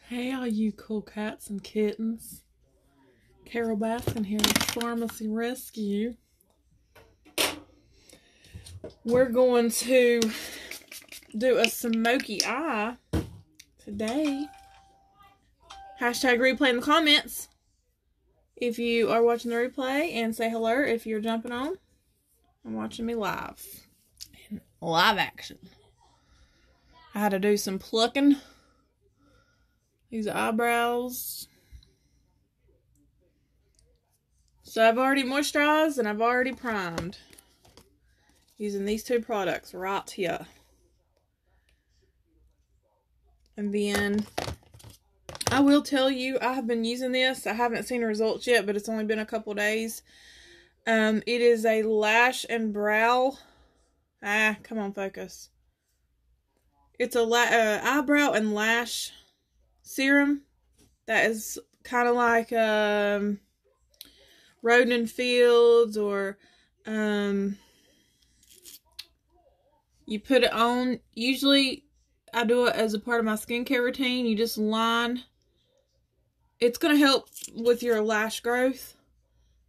Hey, all you cool cats and kittens. Carol Baskin here with Farmasi Rescue. We're going to do a smoky eye today. Hashtag replay in the comments if you are watching the replay, and say hello if you're jumping on and watching me live. In live action. I had to do some plucking. These eyebrows. So I've already moisturized and I've already primed. Using these two products right here. And then I will tell you, I have been using this. I haven't seen results yet, but it's only been a couple days. It is a lash and brow. Come on, focus. It's a eyebrow and lash serum that is kind of like Roden and Fields, or you put it on. Usually I do it as a part of my skincare routine. You just line. It's going to help with your lash growth.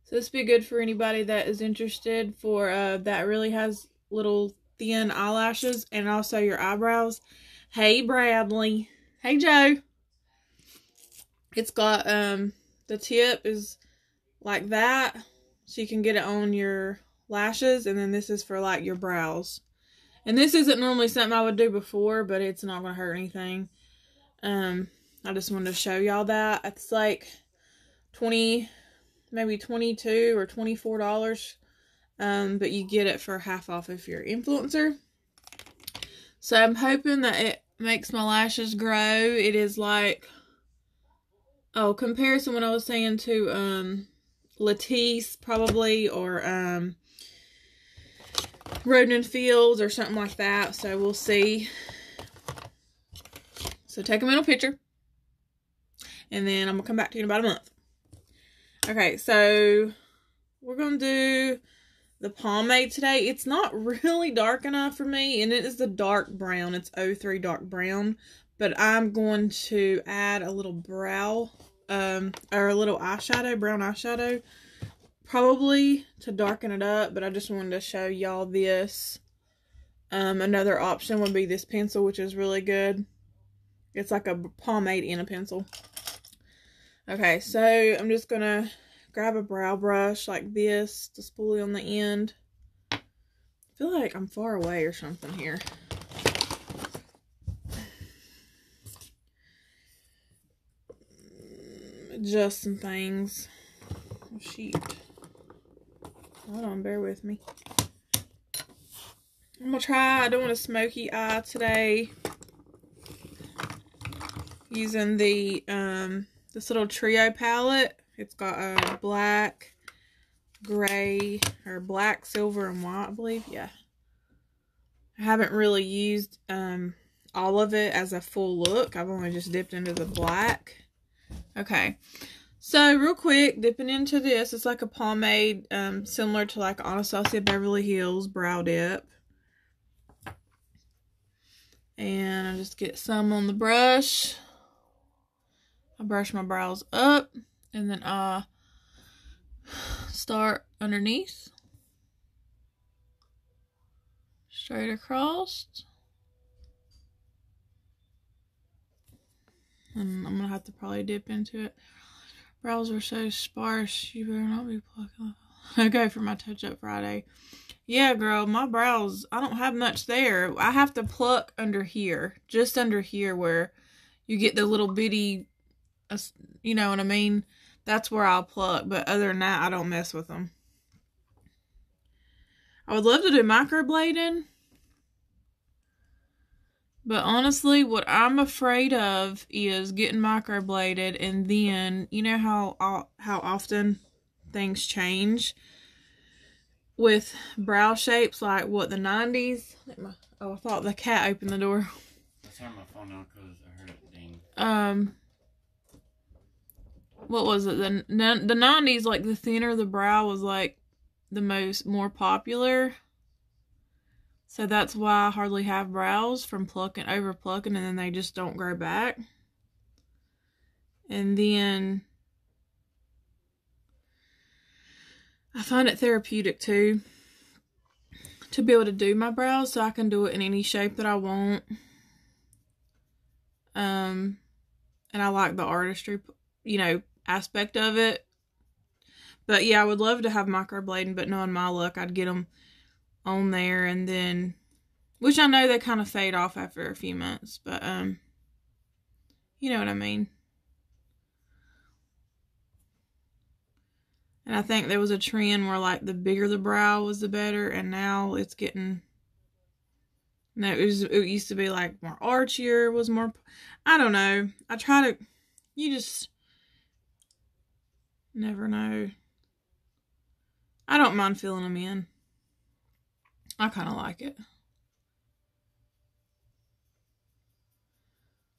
So this would be good for anybody that is interested for that really has little thin eyelashes, and also your eyebrows. Hey Bradley. Hey Joe. It's got the tip is like that, so you can get it on your lashes, and then this is for like your brows. And this isn't normally something I would do before, but it's not going to hurt anything. I just wanted to show y'all that. It's like maybe $22 or $24. But you get it for half off if you're an influencer. So I'm hoping that it makes my lashes grow. It is like, comparison when I was saying to Latisse probably, or Roden and Fields or something like that. So we'll see. So take a mental picture, and then I'm gonna come back to you in about a month. Okay, so we're gonna do the pomade today. It's not really dark enough for me, and it is the dark brown. It's 03 dark brown, but I'm going to add a little brow or a little eyeshadow, brown eyeshadow, probably to darken it up. But I just wanted to show y'all this. Another option would be this pencil, which is really good. It's like a pomade in a pencil. Okay, so I'm just gonna grab a brow brush like this, the spoolie on the end. I feel like I'm far away or something here. Adjust some things. Oh, shoot. Hold on, bear with me. I'm gonna try, I don't want a smoky eye today. Using the this little trio palette. It's got a black, gray, or black, silver, and white, I believe. Yeah. I haven't really used all of it as a full look. I've only just dipped into the black. Okay. So, real quick, dipping into this. It's like a pomade similar to like Anastasia Beverly Hills Brow Dip. And I just get some on the brush. I brush my brows up, and then I start underneath, straight across, and I'm gonna have to probably dip into it. Brows are so sparse, you better not be plucking. Okay, for my touch-up Friday. Yeah, girl, my brows, I don't have much there. I have to pluck under here, just under here where you get the little bitty, you know what I mean? That's where I'll pluck, but other than that, I don't mess with them. I would love to do microblading, but honestly, what I'm afraid of is getting microbladed, and then, you know how often things change with brow shapes, like what, the 90s? I thought the cat opened the door. I turned my phone on because I heard it ding. What was it? The 90s, like the thinner the brow was like the more popular. So that's why I hardly have brows from over plucking, and then they just don't grow back. And then I find it therapeutic too to be able to do my brows, so I can do it in any shape that I want. And I like the artistry, aspect of it. But yeah, I would love to have microblading, but knowing my luck, I'd get them on there, and then, which I know they kind of fade off after a few months, but you know what I mean. And I think there was a trend where, like, the bigger the brow was, the better, and now it's getting, no, it used to be like more archier, was more, I don't know. I try to, you just never know. I don't mind filling them in. I kind of like it.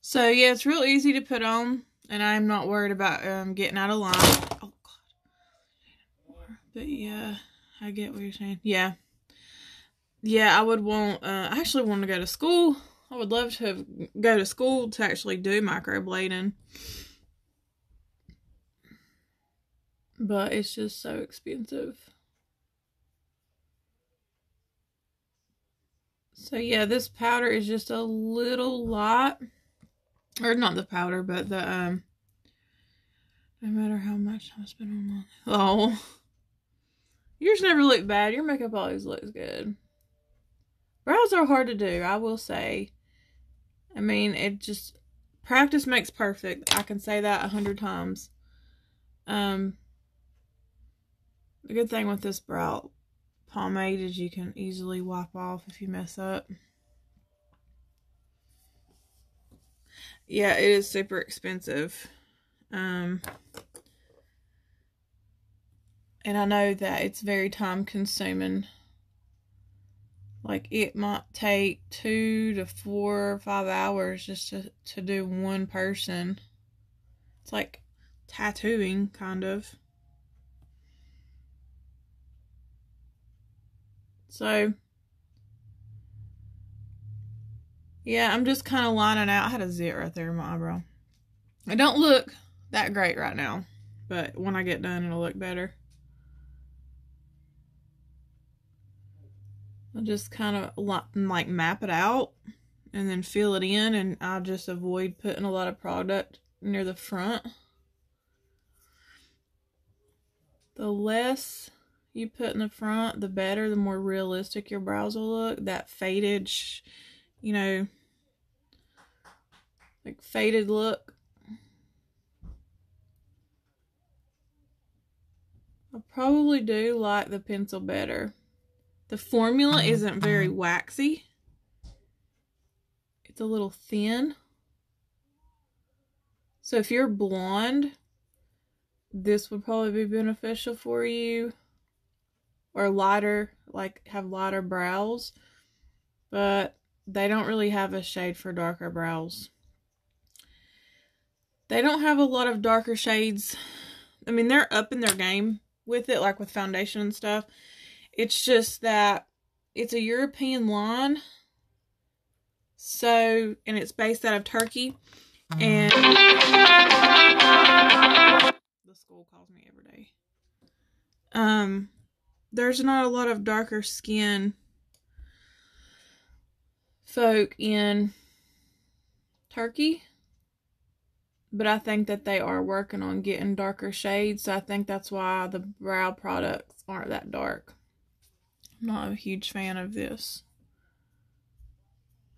So yeah, it's real easy to put on, and I'm not worried about getting out of line. Oh God. But yeah, I get what you're saying. Yeah. Yeah, I would want, I actually want to go to school. I would love to go to school to actually do microblading. But it's just so expensive. So yeah, this powder is just a little lot. Or not the powder, but the, no matter how much I spend on my, oh. Yours never look bad. Your makeup always looks good. Brows are hard to do, I will say. I mean, it just, practice makes perfect. I can say that 100 times. The good thing with this brow pomade is you can easily wipe off if you mess up. Yeah, it is super expensive. And I know that it's very time consuming. Like, it might take 2 to 4 or 5 hours just to do one person. It's like tattooing, kind of. So, yeah, I'm just kind of lining out. I had a zit right there in my eyebrow. I don't look that great right now, but when I get done, it'll look better. I'll just kind of like map it out and then fill it in, and I'll just avoid putting a lot of product near the front. The less you put in the front, the better, the more realistic your brows will look. That faded, like faded look. I probably do like the pencil better. The formula isn't very waxy. It's a little thin. So if you're blonde, this would probably be beneficial for you. Or lighter, like have lighter brows. But they don't really have a shade for darker brows. They don't have a lot of darker shades. I mean, they're up in their game with it, like with foundation and stuff. It's just that it's a European line. So, and it's based out of Turkey. And the school calls me every day. There's not a lot of darker skin folk in Turkey. But I think that they are working on getting darker shades. So I think that's why the brow products aren't that dark. I'm not a huge fan of this.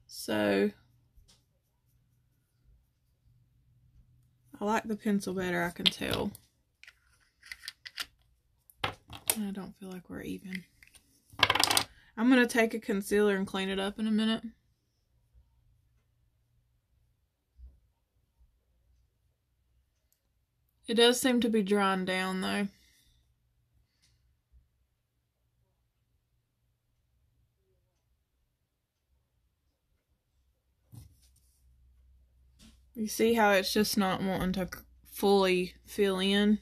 So I like the pencil better, I can tell. I don't feel like we're even. I'm going to take a concealer and clean it up in a minute. It does seem to be drying down though. You see how it's just not wanting to fully fill in?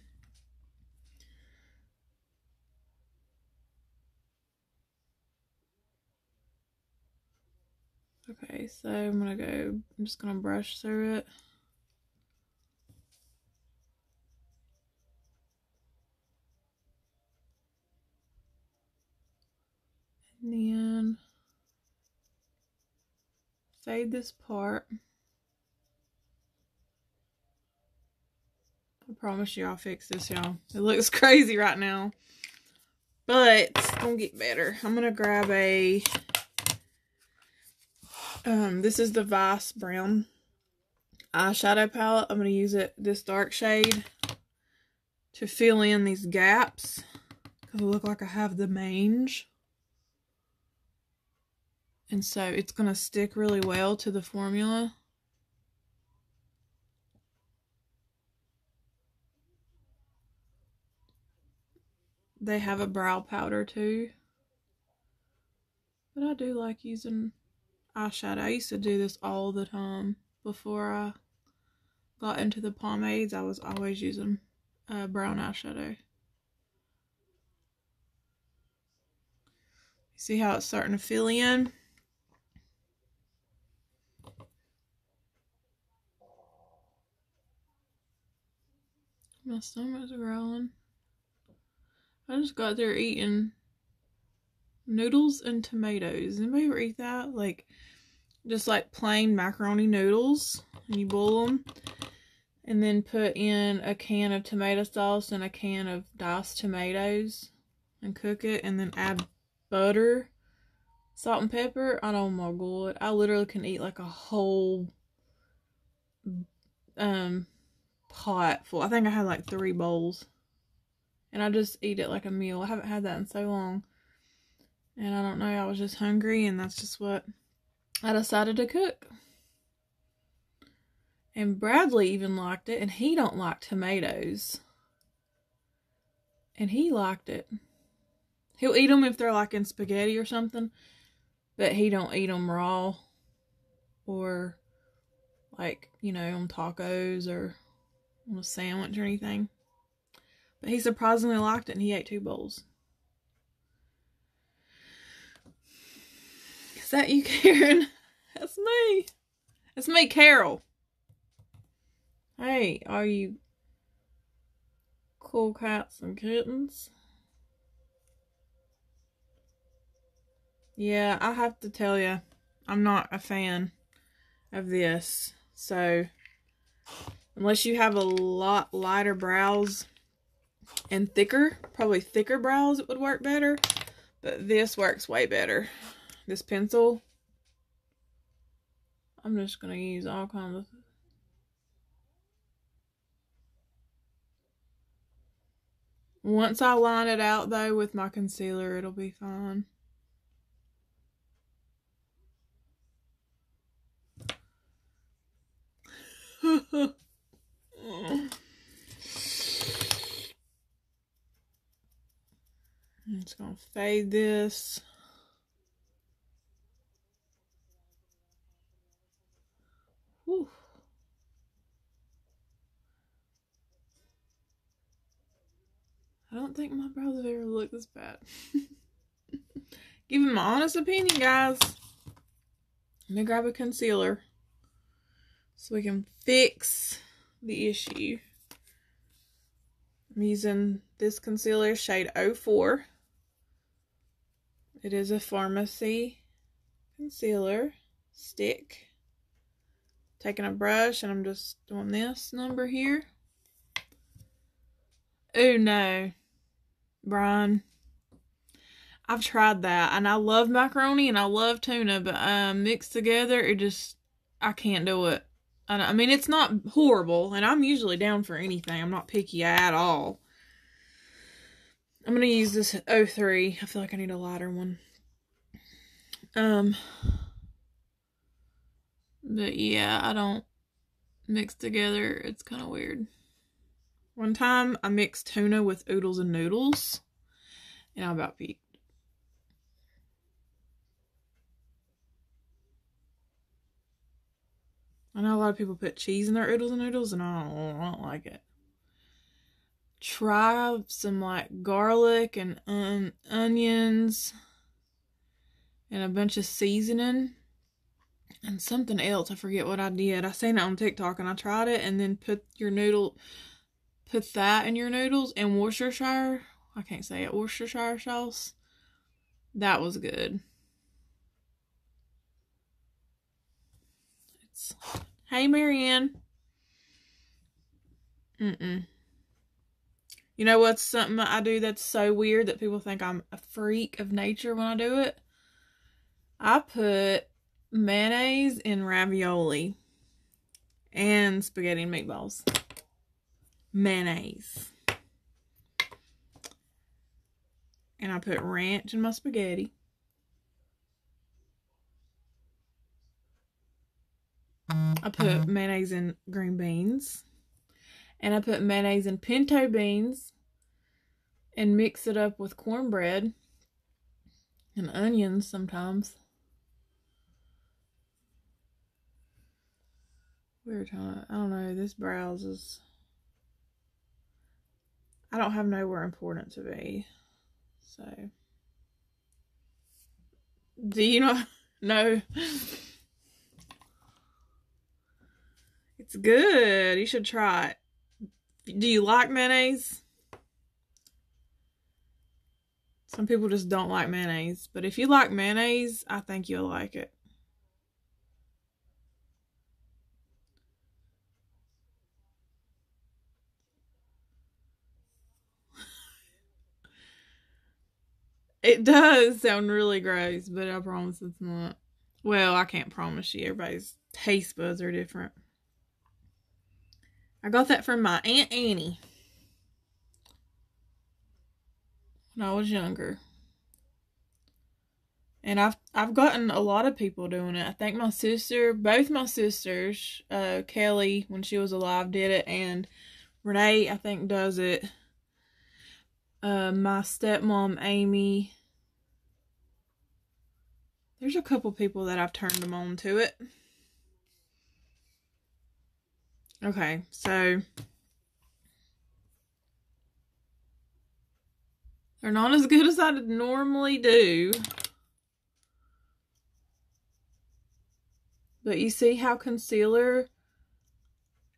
Okay, so I'm just gonna brush through it. And then fade this part. I promise you I'll fix this, y'all. It looks crazy right now, but it's gonna get better. I'm gonna grab a, this is the Vice Brown eyeshadow palette. I'm gonna use this dark shade to fill in these gaps because I look like I have the mange. And so it's gonna stick really well to the formula. They have a brow powder too. But I do like using eyeshadow. I used to do this all the time. Before I got into the pomades, I was always using brown eyeshadow. See how it's starting to fill in? My stomach's growling. I just got there eating noodles and tomatoes. Anybody ever eat that? Like, just like plain macaroni noodles. And you boil them. And then put in a can of tomato sauce and a can of diced tomatoes. And cook it. And then add butter, salt and pepper. Oh my god. I literally can eat like a whole pot full. I think I had like 3 bowls. And I just eat it like a meal. I haven't had that in so long. And I don't know, I was just hungry and that's just what I decided to cook. And Bradley even liked it, and he don't like tomatoes. And he liked it. He'll eat them if they're like in spaghetti or something, but he don't eat them raw or like, you know, on tacos or on a sandwich or anything. But he surprisingly liked it, and he ate 2 bowls. Is that you, Karen? That's me. That's me, Carol. Hey, are you cool cats and kittens? Yeah, I have to tell you, I'm not a fan of this. So, unless you have a lot lighter brows and probably thicker brows, it would work better. But this works way better. This pencil, I'm just going to use all kinds of... Once I line it out, though, with my concealer, it'll be fine. I'm just going to fade this. Whew. I don't think my brows have ever looked this bad. Give me my honest opinion, guys. Let me grab a concealer so we can fix the issue. I'm using this concealer, shade 04. It is a Farmasi concealer stick. Taking a brush, and I'm just doing this number here. Oh no, Brian. I've tried that, and I love macaroni and I love tuna, but mixed together, I can't do it. I mean, it's not horrible, and I'm usually down for anything. I'm not picky at all. I'm going to use this 03. I feel like I need a lighter one. But yeah, I don't mix together. It's kind of weird. One time, I mixed tuna with oodles and noodles, and I about peaked. I know a lot of people put cheese in their oodles and noodles, and I don't like it. Try some like garlic and onions and a bunch of seasoning and something else. I forget what I did. I seen it on TikTok and I tried it, and then put that in your noodles and Worcestershire. I can't say it. Worcestershire sauce. That was good. Hey, Marianne. You know what's something that I do that's so weird that people think I'm a freak of nature when I do it? I put mayonnaise in ravioli and spaghetti and meatballs. Mayonnaise. And I put ranch in my spaghetti. I put mayonnaise in green beans. And I put mayonnaise in pinto beans. And mix it up with cornbread. And onions sometimes. Weird, huh? I don't know. This browse is... I don't have nowhere important to be. So... Do you know? No. It's good. You should try it. Do you like mayonnaise? Some people just don't like mayonnaise. But if you like mayonnaise, I think you'll like it. It does sound really gross, but I promise it's not. Well, I can't promise you. Everybody's taste buds are different. I got that from my Aunt Annie when I was younger. And I've gotten a lot of people doing it. I think my sister, both my sisters, Kelly, when she was alive, did it. And Renee, I think, does it. My stepmom, Amy. There's a couple people that I've turned them on to it. Okay, so they're not as good as I normally do. But you see how concealer,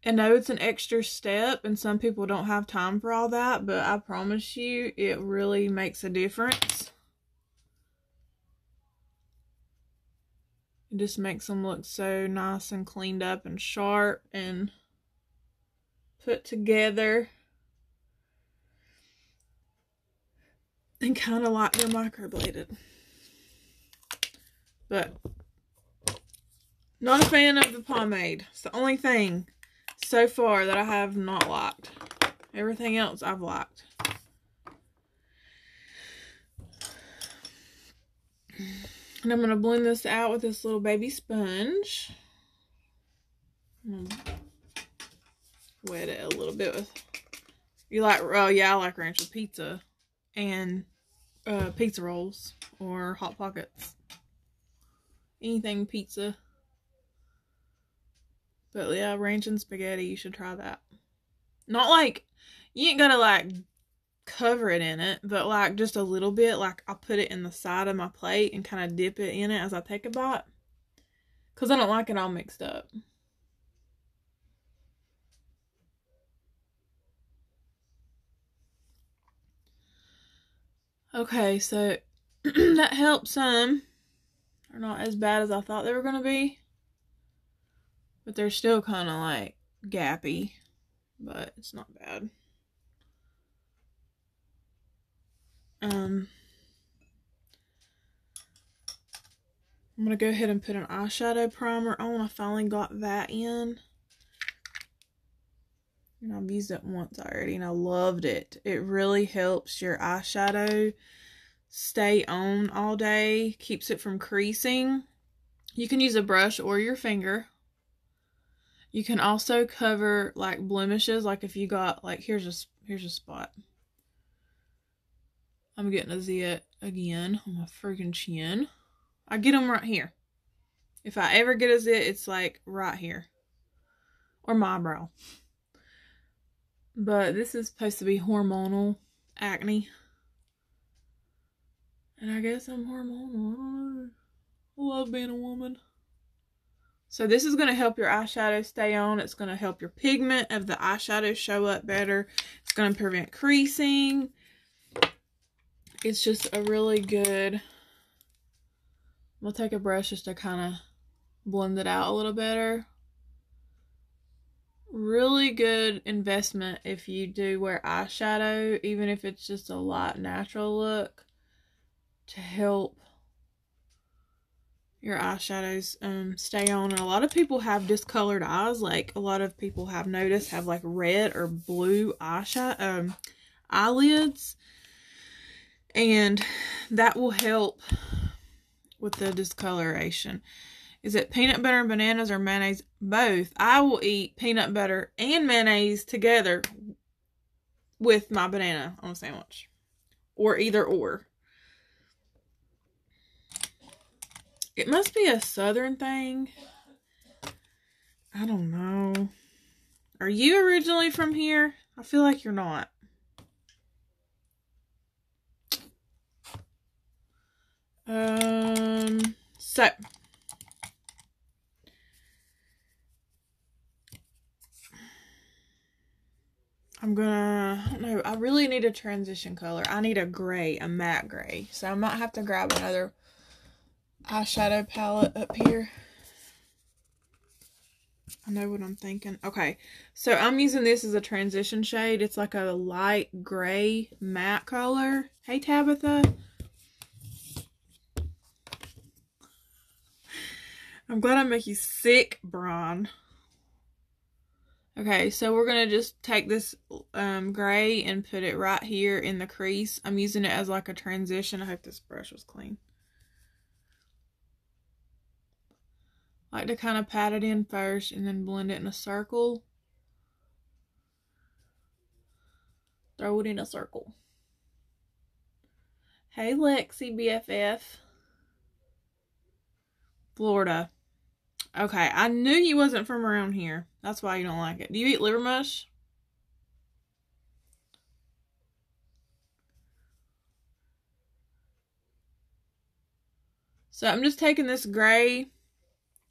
I know it's an extra step and some people don't have time for all that, but I promise you it really makes a difference. It just makes them look so nice and cleaned up and sharp and put together. And kind of like they're microbladed. But not a fan of the pomade. It's the only thing so far that I have not liked. Everything else I've liked. And I'm going to blend this out with this little baby sponge. Wet it a little bit with... You like... Oh, yeah, I like ranch with pizza. And pizza rolls. Or Hot Pockets. Anything pizza. But yeah, ranch and spaghetti, you should try that. Not like, you ain't gotta like cover it in it, but like just a little bit. Like I'll put it in the side of my plate and kind of dip it in it as I take a bite. Because I don't like it all mixed up. Okay, so that helps some. They're not as bad as I thought they were going to be. But they're still kind of like gappy. But it's not bad. I'm going to go ahead and put an eyeshadow primer on. I finally got that in. And I've used it once already and I loved it. It really helps your eyeshadow stay on all day. Keeps it from creasing. You can use a brush or your finger. You can also cover like blemishes. Like if you got like, here's a spot. I'm getting a zit again on my freaking chin. I get them right here. If I ever get a zit, it's like right here. Or my eyebrow. But this is supposed to be hormonal acne. And I guess I'm hormonal. I don't know. I love being a woman. So this is going to help your eyeshadow stay on. It's going to help your pigment of the eyeshadow show up better. It's going to prevent creasing. It's just a really good We'll take a brush just to kind of blend it out a little better. Really good investment if you do wear eyeshadow, even if it's just a light natural look, to help your eyeshadows stay on. And a lot of people have discolored eyes. Like a lot of people have noticed have like red or blue eyeshadow eyelids, and that will help with the discoloration. Is it peanut butter and bananas or mayonnaise? Both. I will eat peanut butter and mayonnaise together with my banana on a sandwich. Or either or. It must be a southern thing. I don't know. Are you originally from here? I feel like you're not. So I'm gonna, I don't know, I really need a transition color. I need a gray, a matte gray. So I might have to grab another eyeshadow palette up here. I know what I'm thinking. Okay, so I'm using this as a transition shade. It's like a light gray matte color. Hey, Tabitha. I'm glad I make you sick, Brian. Okay, so we're going to just take this gray and put it right here in the crease. I'm using it as like a transition. I hope this brush was clean. Like to kind of pat it in first and then blend it in a circle. Throw it in a circle. Hey, Lexi, BFF. Florida. Okay, I knew you wasn't from around here. That's why you don't like it. Do you eat liver mush? So I'm just taking this gray.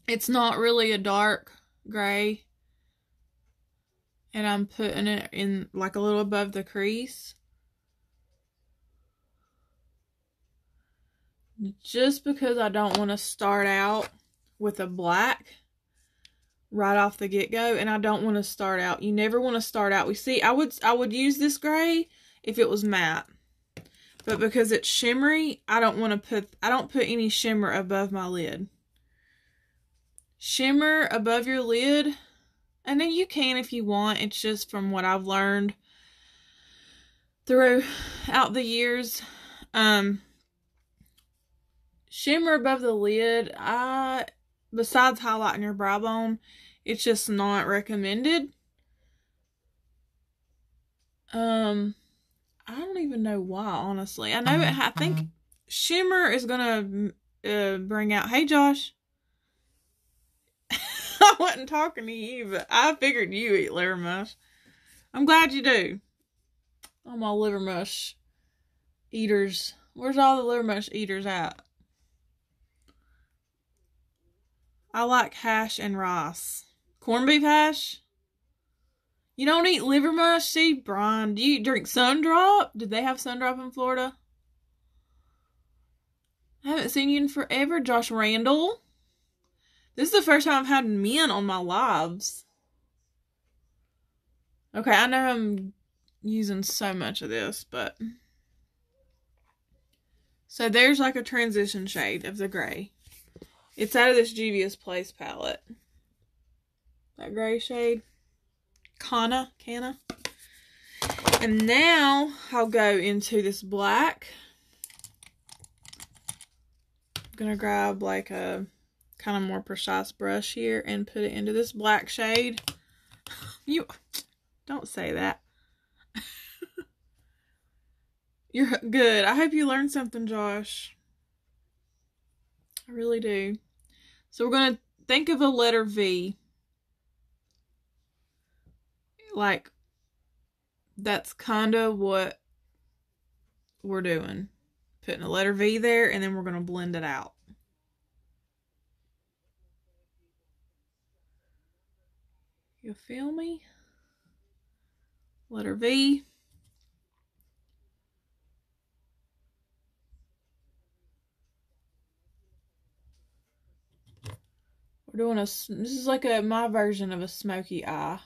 It's not really a dark gray. And I'm putting it in like a little above the crease. Just because I don't want to start out with a black right off the get-go, and I don't want to start out. You never want to start out. We see, I would use this gray if it was matte, but because it's shimmery, I don't put any shimmer above my lid. Shimmer above your lid, and then you can if you want. It's just from what I've learned throughout the years. Shimmer above the lid, besides highlighting your brow bone, it's just not recommended. I don't even know why, honestly. I think shimmer is gonna bring out. Hey, Josh. I wasn't talking to you, but I figured you eat liver mush. I'm glad you do. All my liver mush eaters. Where's all the liver mush eaters at? I like hash and rice. Corned beef hash? You don't eat liver mush? See, Brian, do you drink Sundrop? Did they have Sundrop in Florida? I haven't seen you in forever, Josh Randall. This is the first time I've had men on my lives. Okay, I know I'm using so much of this, but... So there's like a transition shade of the gray. It's out of this Juvia's Place palette. That gray shade. Canna. And now I'll go into this black. I'm gonna grab like a kind of more precise brush here and put it into this black shade. You don't say that. You're good. I hope you learned something, Josh. I really do. So we're going to think of a letter V. Like, that's kind of what we're doing. Putting a letter V there, and then we're going to blend it out. You feel me? Letter V. We're doing this is like my version of a smoky eye.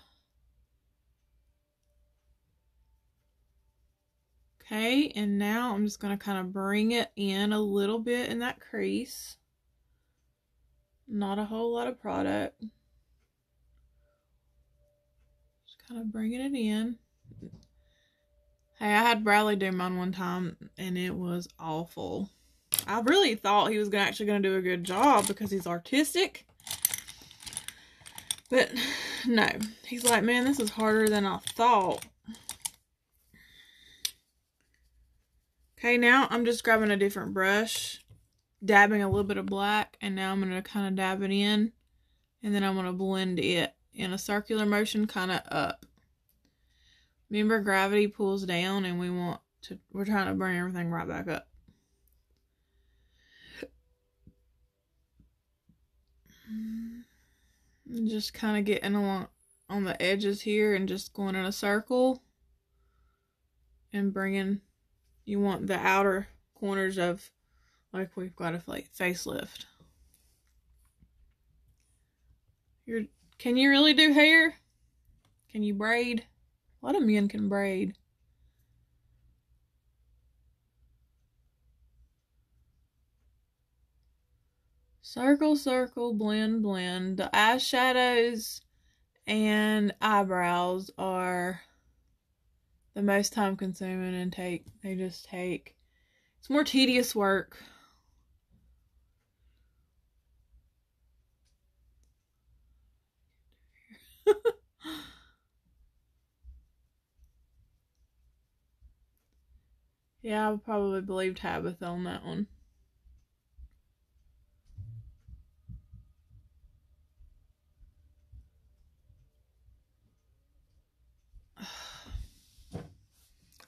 Okay, and now I'm just going to kind of bring it in a little bit in that crease. Not a whole lot of product. Just kind of bringing it in. Hey, I had Bradley do mine one time, and it was awful. I really thought he was actually going to do a good job because he's artistic. But no, he's like, man, this is harder than I thought. Okay, now I'm just grabbing a different brush, dabbing a little bit of black, and now I'm going to kind of dab it in, and then I'm going to blend it in a circular motion kind of up. Remember, gravity pulls down, and we're trying to bring everything right back up. And just kind of getting along on the edges here and just going in a circle and bringing, you want the outer corners of, like we've got a facelift. Can you really do hair? Can you braid? A lot of men can braid. Circle, circle, blend, blend. The eyeshadows and eyebrows are the most time consuming and it's more tedious work. Yeah, I would probably believe Tabitha on that one.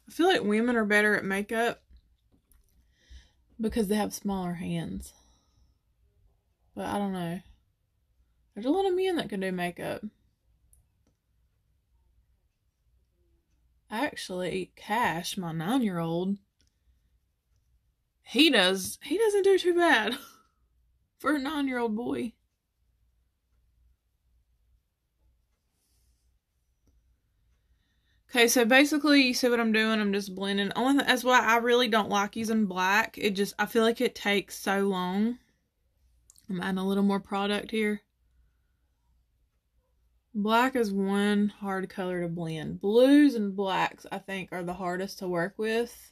I feel like women are better at makeup because they have smaller hands. But I don't know. There's a lot of men that can do makeup. Actually, Cash, my 9-year-old, he doesn't do too bad for a 9-year-old boy. Okay, so basically, you see what I'm doing? I'm just blending. That's why I really don't like using black. I feel like it takes so long. I'm adding a little more product here. Black is one hard color to blend. Blues and blacks, I think, are the hardest to work with.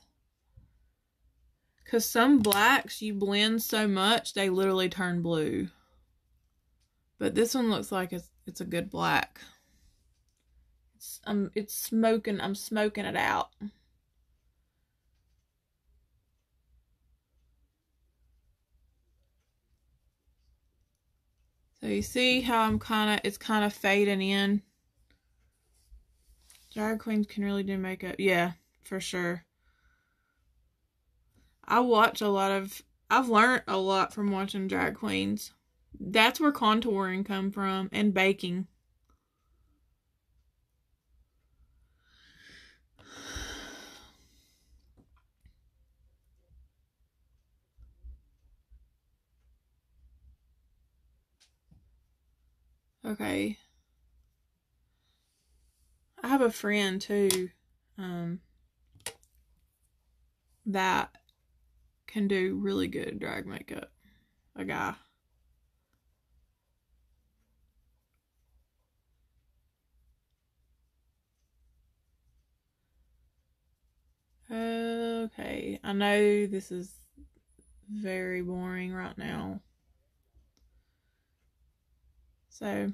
Because some blacks, you blend so much, they literally turn blue. But this one looks like it's a good black. It's smoking. I'm smoking it out. So you see how it's kind of fading in. Drag queens can really do makeup. Yeah, for sure. I've learned a lot from watching drag queens. That's where contouring come from, and baking. Okay. I have a friend too, that can do really good drag makeup. A guy. Okay, I know this is very boring right now. So,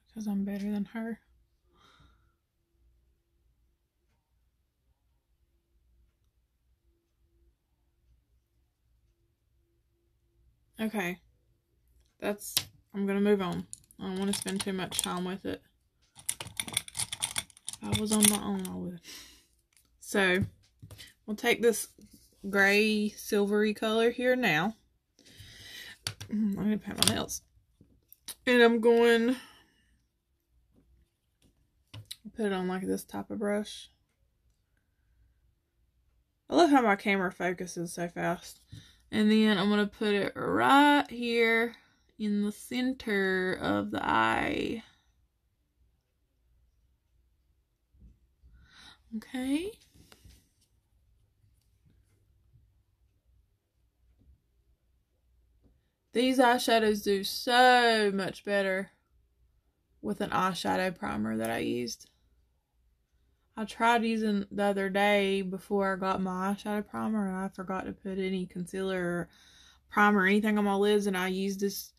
because I'm better than her. Okay. I'm gonna move on. I don't want to spend too much time with it. If I was on my own, I would. So, we'll take this gray silvery color here now. I'm gonna paint my nails. And I'm going put it on like this type of brush. I love how my camera focuses so fast. And then I'm going to put it right here in the center of the eye. Okay. These eyeshadows do so much better with an eyeshadow primer that I used. I tried using the other day before I got my eyeshadow primer, and I forgot to put any concealer or primer or anything on my lids, and I used this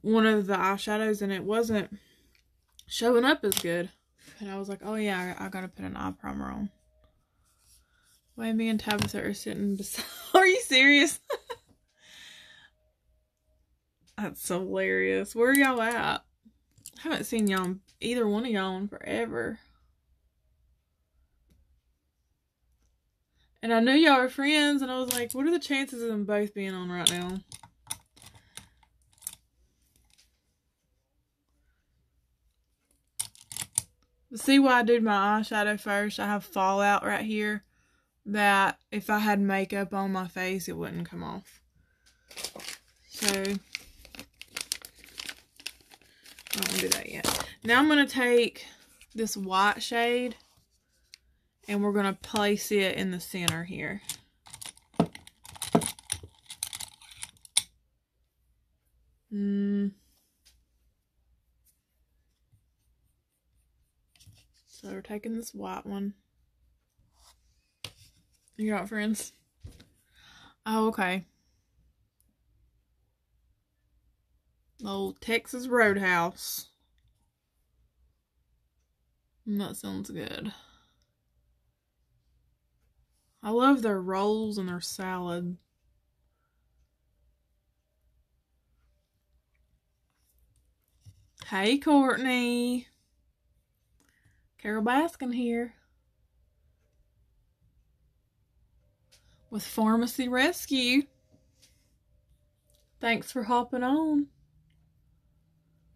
one of the eyeshadows and it wasn't showing up as good. And I was like, oh yeah, I gotta put an eye primer on. Why me and Tabitha are sitting beside. Are you serious? That's so hilarious. Where are y'all at? I haven't seen y'all, either one of y'all, in forever. And I knew y'all were friends, and I was like, what are the chances of them both being on right now? See why I did my eyeshadow first? I have fallout right here that if I had makeup on my face, it wouldn't come off. So, I don't want to do that yet. Now I'm going to take this white shade and we're going to place it in the center here. So we're taking this white one. You're not friends? Oh, okay. Old Texas Roadhouse. That sounds good. I love their rolls and their salad. Hey, Courtney. Carol Baskin here. With Farmasi Rescue. Thanks for hopping on.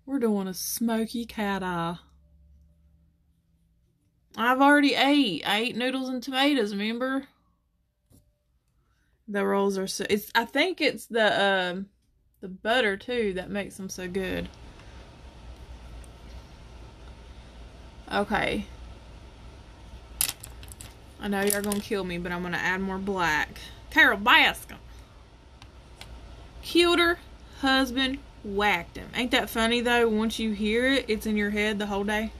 We're doing a smoky cat eye. I've already ate. I ate noodles and tomatoes, remember? The rolls are so... I think it's the butter, too, that makes them so good. Okay. I know you're gonna kill me, but I'm gonna add more black. Carol Baskin. Killed her husband, whacked him. Ain't that funny, though? Once you hear it, it's in your head the whole day.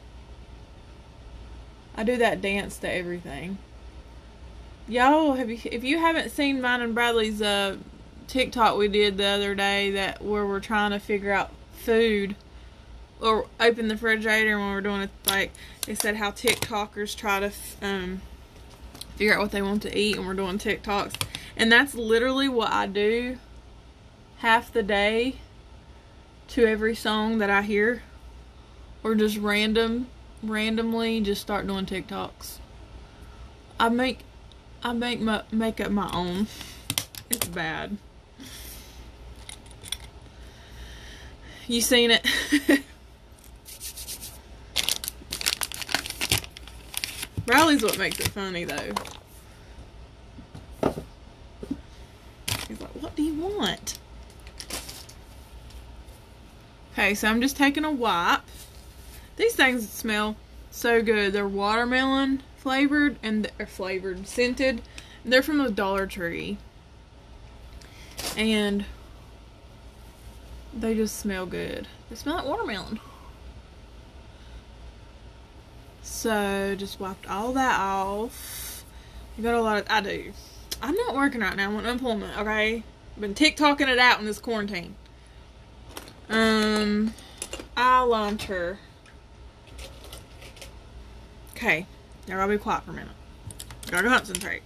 I do that dance to everything. Y'all, if you haven't seen mine and Bradley's TikTok we did the other day, where we're trying to figure out food, or open the refrigerator when we're doing it, like they said how TikTokers try to figure out what they want to eat, and we're doing TikToks, and that's literally what I do half the day to every song that I hear, or just randomly just start doing TikToks. I make up my own. It's bad. You seen it? Riley's what makes it funny, though. He's like, what do you want? Okay, so I'm just taking a wipe. These things smell so good. They're watermelon flavored, and they're scented. They're from the Dollar Tree. And they just smell good. They smell like watermelon. So, just wiped all that off. You got a lot of... I do. I'm not working right now. I'm on unemployment, okay? I've been TikToking it out in this quarantine. Eyeliner. Okay. Now gotta be quiet for a minute. Gotta concentrate.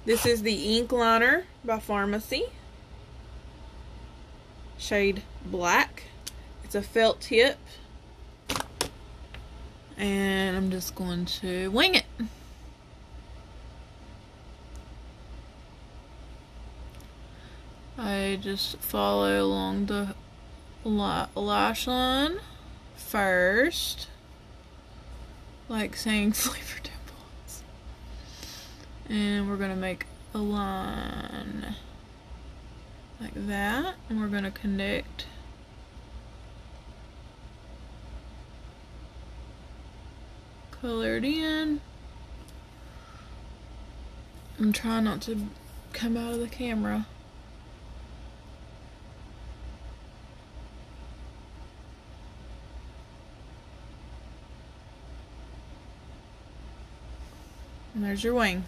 This is the ink liner by Farmasi. Shade Black. It's a felt tip. And I'm just going to wing it. I just follow along the lash line. first, like saying flavor dimples. And we're gonna make a line like that, and we're gonna connect colored in. I'm trying not to come out of the camera. And there's your wing.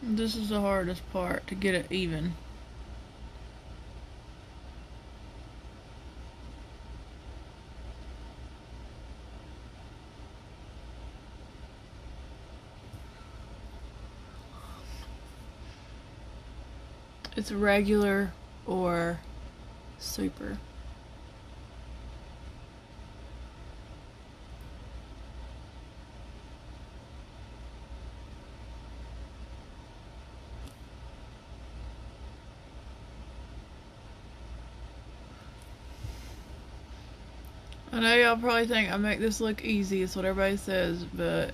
This is the hardest part, to get it even. It's regular or super. I know y'all probably think I make this look easy, it's what everybody says, but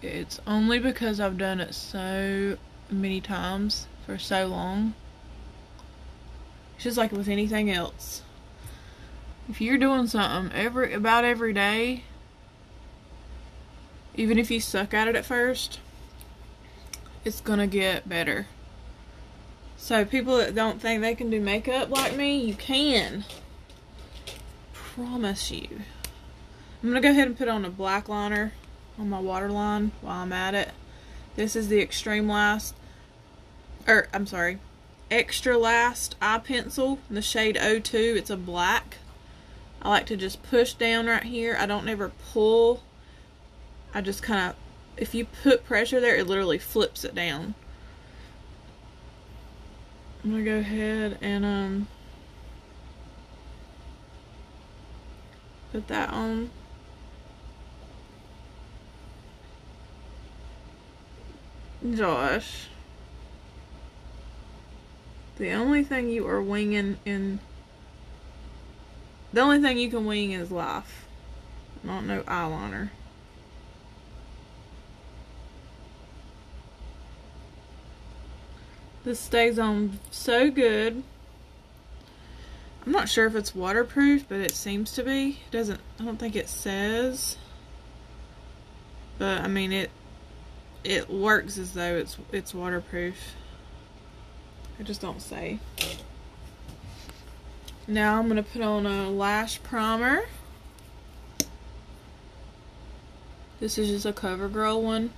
it's only because I've done it so many times for so long. It's just like with anything else. If you're doing something about every day, even if you suck at it at first, it's gonna get better. So people that don't think they can do makeup like me, you can. Promise you. I'm gonna go ahead and put on a black liner on my waterline while I'm at it. This is the Extra Last eye pencil in the shade 02. It's a black. I like to just push down right here. I don't ever pull. I just kind of, if you put pressure there, it literally flips it down. I'm gonna go ahead and put that on. Josh, the only thing you are winging in, the only thing you can wing is life, not no eyeliner. This stays on so good. I'm not sure if it's waterproof, but it seems to be. It doesn't, I don't think it says. But I mean it works as though it's waterproof. I just don't say. Now I'm gonna put on a lash primer. This is just a CoverGirl one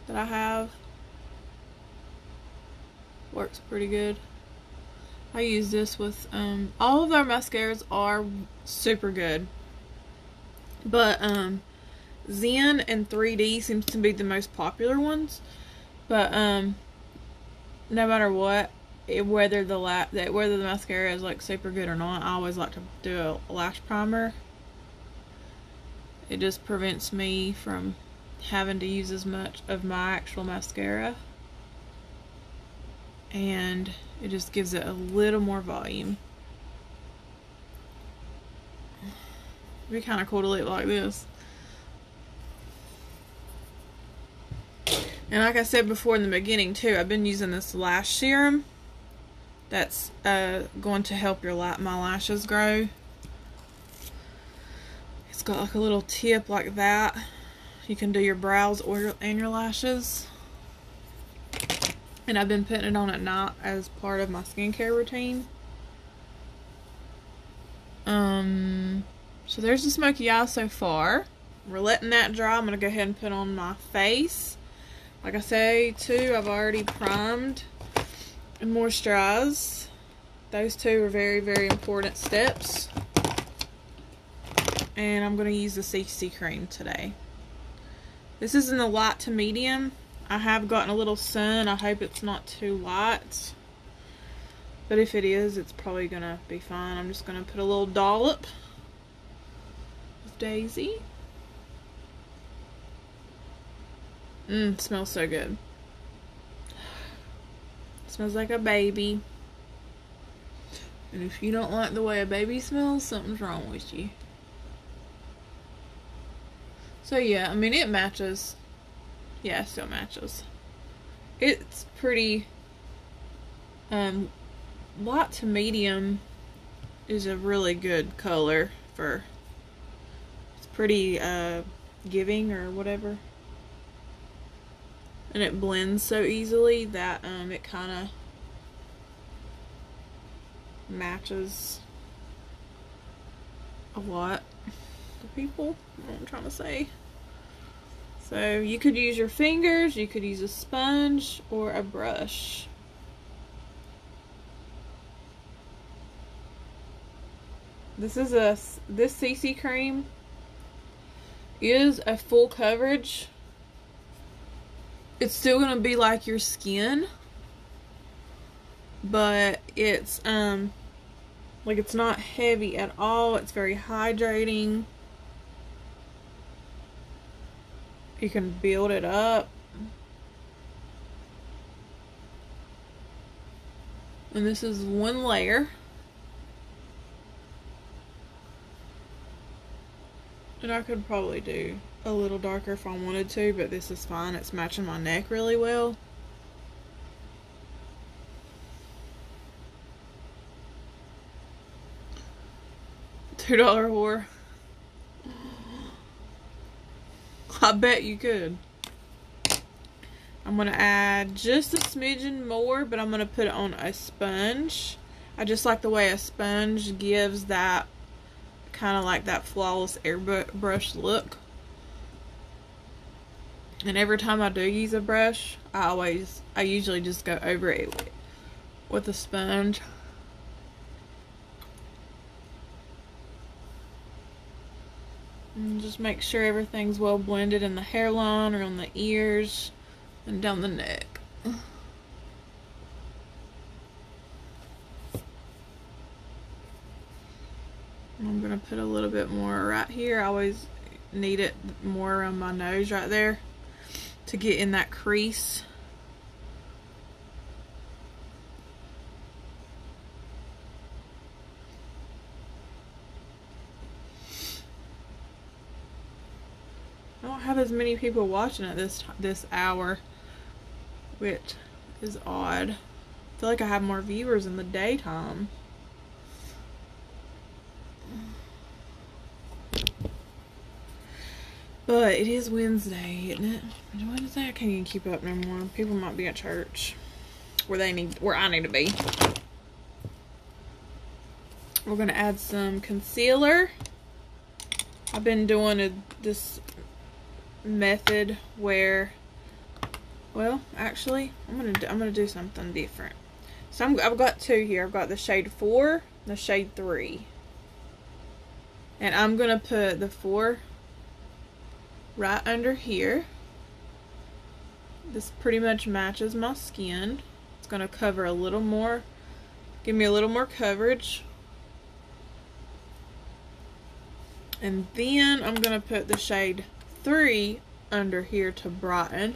that I have. Works pretty good. I use this with, all of their mascaras are super good. But, Zen and 3D seems to be the most popular ones. But, no matter what, whether the mascara is like super good or not, I always like to do a lash primer. It just prevents me from having to use as much of my actual mascara. And it just gives it a little more volume. It'd be kind of cool to look like this. And like I said before in the beginning too, I've been using this lash serum. That's going to help my lashes grow. It's got like a little tip like that. You can do your brows and your lashes. And I've been putting it on at night as part of my skincare routine. So there's the smoky eye so far. We're letting that dry. I'm going to go ahead and put on my face. Like I say too, I've already primed and moisturized. Those two are very, very important steps. And I'm going to use the CC cream today. This is in the light to medium. I have gotten a little sun. I hope it's not too light. But if it is, it's probably gonna be fine. I'm just gonna put a little dollop of Daisy. Smells so good. Smells like a baby. And if you don't like the way a baby smells, something's wrong with you. So yeah, I mean, it matches. Yeah, it still matches. It's pretty, light to medium is a really good color for, it's pretty, giving or whatever. And it blends so easily that, it kind of matches a lot to people. What I'm trying to say. So you could use your fingers, you could use a sponge or a brush. This CC cream is a full coverage. It's still gonna be like your skin, but it's like it's not heavy at all. It's very hydrating. You can build it up. And this is one layer. And I could probably do a little darker if I wanted to, but this is fine. It's matching my neck really well. $2 whore. I bet you could. I'm going to add just a smidgen more, but I'm going to put it on a sponge. I just like the way a sponge gives that kind of like that flawless airbrush look. And every time I do use a brush, I usually just go over it with a sponge. And just make sure everything's well blended in the hairline or on the ears and down the neck. I'm going to put a little bit more right here. I always need it more around my nose right there to get in that crease. I don't have as many people watching at this hour, which is odd. I feel like I have more viewers in the daytime. But it is Wednesday, isn't it? Wednesday, I can't even keep up no more. People might be at church where I need to be. We're gonna add some concealer. I've been doing this method where, well, actually, I'm gonna do something different. So I've got two here. I've got the shade 4, and the shade 3, and I'm gonna put the 4 right under here. This pretty much matches my skin. It's gonna cover a little more, give me a little more coverage. And then I'm gonna put the shade 3 under here to brighten.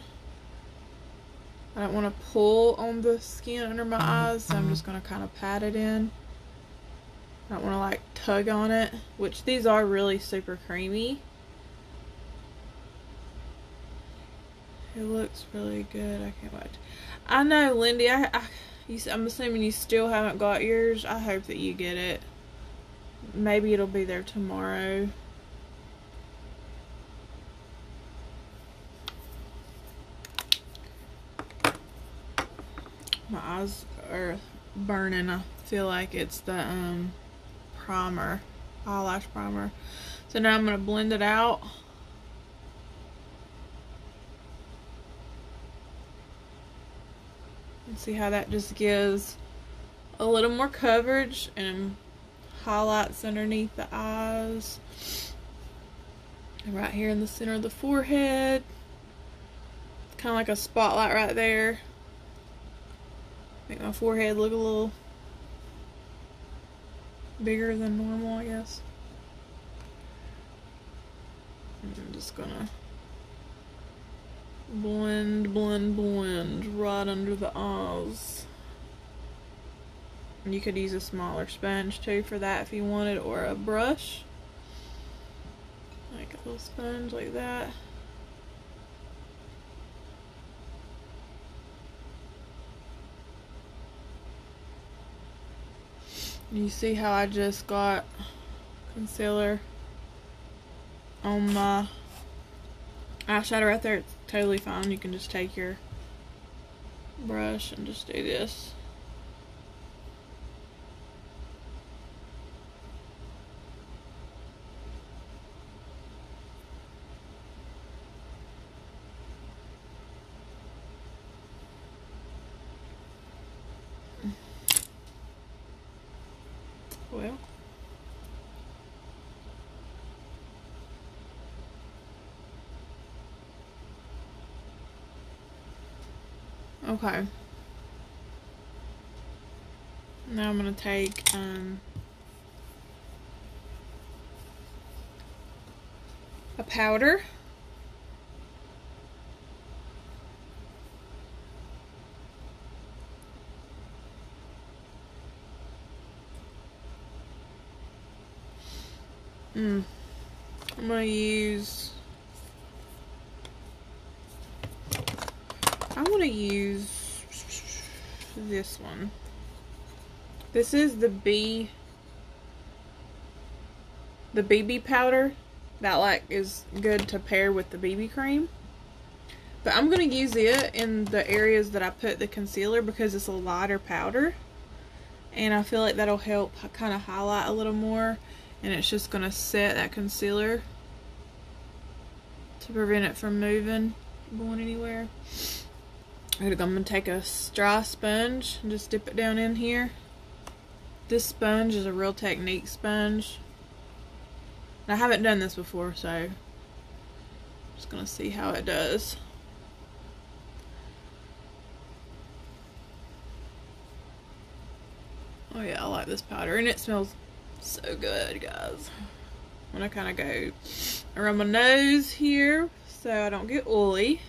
I don't want to pull on the skin under my eyes, so I'm just gonna kind of pat it in. I don't want to like tug on it, which these are really super creamy. It looks really good. I can't wait. I know, Lindy, I'm assuming you still haven't got yours. I hope that you get it. Maybe it'll be there tomorrow. My eyes are burning. I feel like it's the primer, eyelash primer. So now I'm going to blend it out. And see how that just gives a little more coverage and highlights underneath the eyes. And right here in the center of the forehead. It's kind of like a spotlight right there. Make my forehead look a little bigger than normal, I guess. I'm just gonna blend, blend, blend right under the eyes. And you could use a smaller sponge too for that if you wanted, or a brush. Like a little sponge like that. You see how I just got concealer on my eyeshadow right there? It's totally fine. You can just take your brush and just do this. Well, okay. Now I'm going to take a powder. I'm going to use, I want to use this one. This is the BB powder that like is good to pair with the BB cream. But I'm going to use it in the areas that I put the concealer because it's a lighter powder. And I feel like that'll help kind of highlight a little more. And it's just going to set that concealer to prevent it from moving, going anywhere. I'm going to take a dry sponge and just dip it down in here. This sponge is a Real Technique sponge. And I haven't done this before, so I'm just going to see how it does. Oh yeah, I like this powder, and it smells so good, guys. I'm gonna kind of go around my nose here so I don't get oily.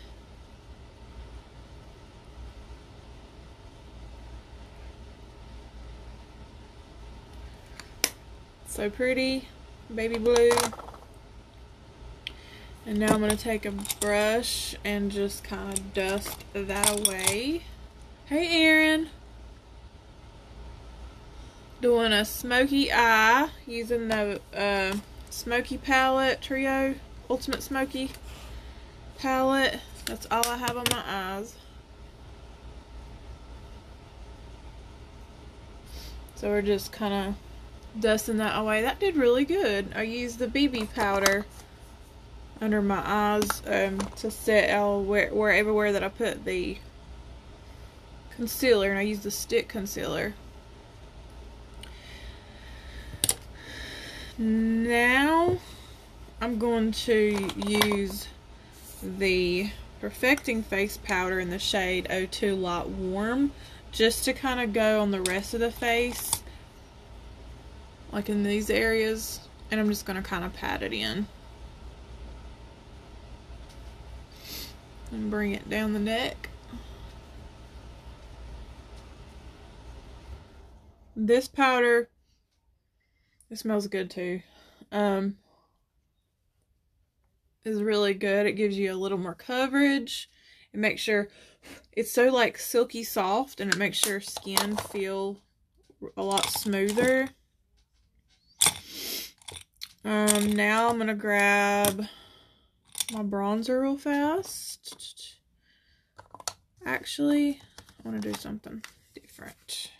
So pretty, baby blue. And now I'm gonna take a brush and just kind of dust that away. Hey, Erin. Doing a smoky eye using the Smoky palette, Trio Ultimate Smoky palette. That's all I have on my eyes. So we're just kind of dusting that away. That did really good. I used the BB powder under my eyes to set everywhere that I put the concealer, and I used the stick concealer. Now I'm going to use the Perfecting Face Powder in the shade 02 Light Warm just to kind of go on the rest of the face, like in these areas, and I'm just going to kind of pat it in and bring it down the neck. This powder, it smells good too. Is really good. It gives you a little more coverage. It makes sure it's so like silky soft, and it makes your skin feel a lot smoother. Now I'm gonna grab my bronzer real fast. Actually, I want to do something different.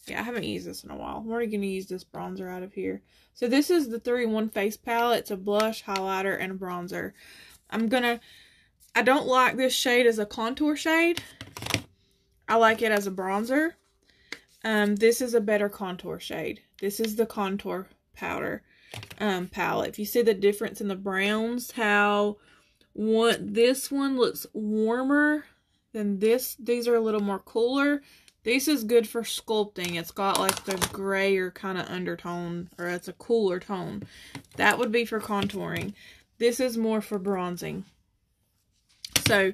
Yeah, I haven't used this in a while. I'm already going to use this bronzer out of here. So this is the 3-in-1 face palette. It's a blush, highlighter, and a bronzer. I don't like this shade as a contour shade. I like it as a bronzer. This is a better contour shade. This is the contour powder palette. If you see the difference in the browns, how this one looks warmer than this. These are a little more cooler. This is good for sculpting. It's got like the grayer kind of undertone, or it's a cooler tone. That would be for contouring. This is more for bronzing. So,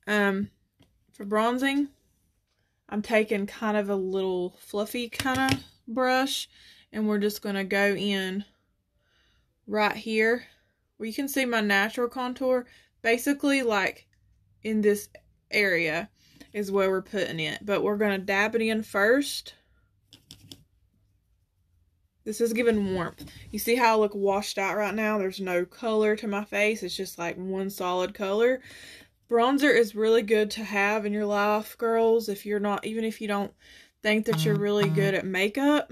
for bronzing, I'm taking kind of a little fluffy kind of brush, and we're just going to go in right here where you can see my natural contour. Basically, like in this area is where we're putting it, but we're going to dab it in first. This is giving warmth. You see how I look washed out right now? There's no color to my face. It's just like one solid color. Bronzer is really good to have in your life, girls, if you're not, even if you don't think that you're really good at makeup.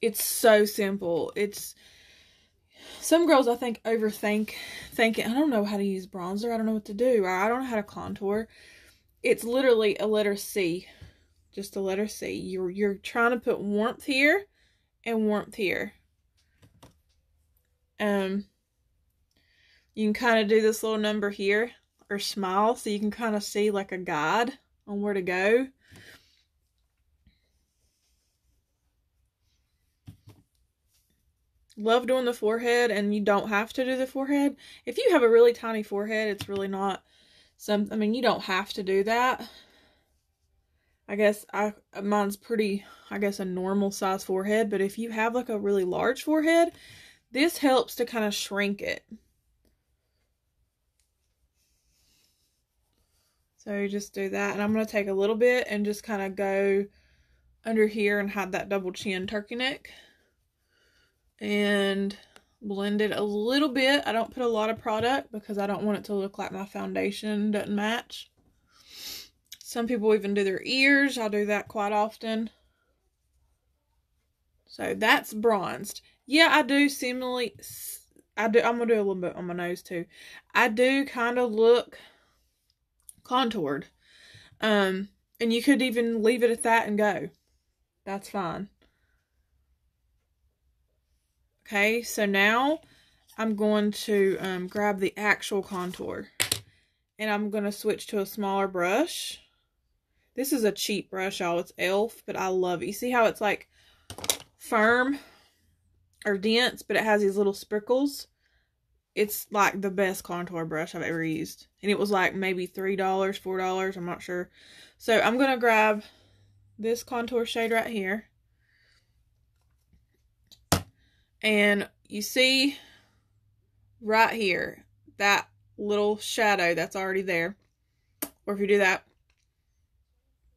It's so simple. Some girls, I think, overthink thinking, I don't know how to use bronzer. I don't know what to do. I don't know how to contour. It's literally a letter C. Just a letter C. You're trying to put warmth here and warmth here. You can kind of do this little number here, or smile, so you can kind of see like a guide on where to go. Love doing the forehead, and you don't have to do the forehead. If you have a really tiny forehead, it's really not something, I mean, you don't have to do that. I guess mine's pretty, I guess, a normal size forehead, but if you have like a really large forehead, this helps to kind of shrink it. So you just do that, and I'm going to take a little bit and just kind of go under here and hide that double chin turkey neck. And blend it a little bit. I don't put a lot of product because I don't want it to look like my foundation doesn't match. Some people even do their ears. I'll do that quite often. So that's bronzed. Yeah, I do similarly. I'm going to do a little bit on my nose too. I do kind of look contoured. And you could even leave it at that and go. That's fine. Okay, so now I'm going to grab the actual contour. And I'm going to switch to a smaller brush. This is a cheap brush, y'all. It's e.l.f., but I love it. You see how it's like firm or dense, but it has these little sprinkles? It's like the best contour brush I've ever used. And it was like maybe $3, $4, I'm not sure. So I'm going to grab this contour shade right here. And you see right here, that little shadow that's already there. Or if you do that,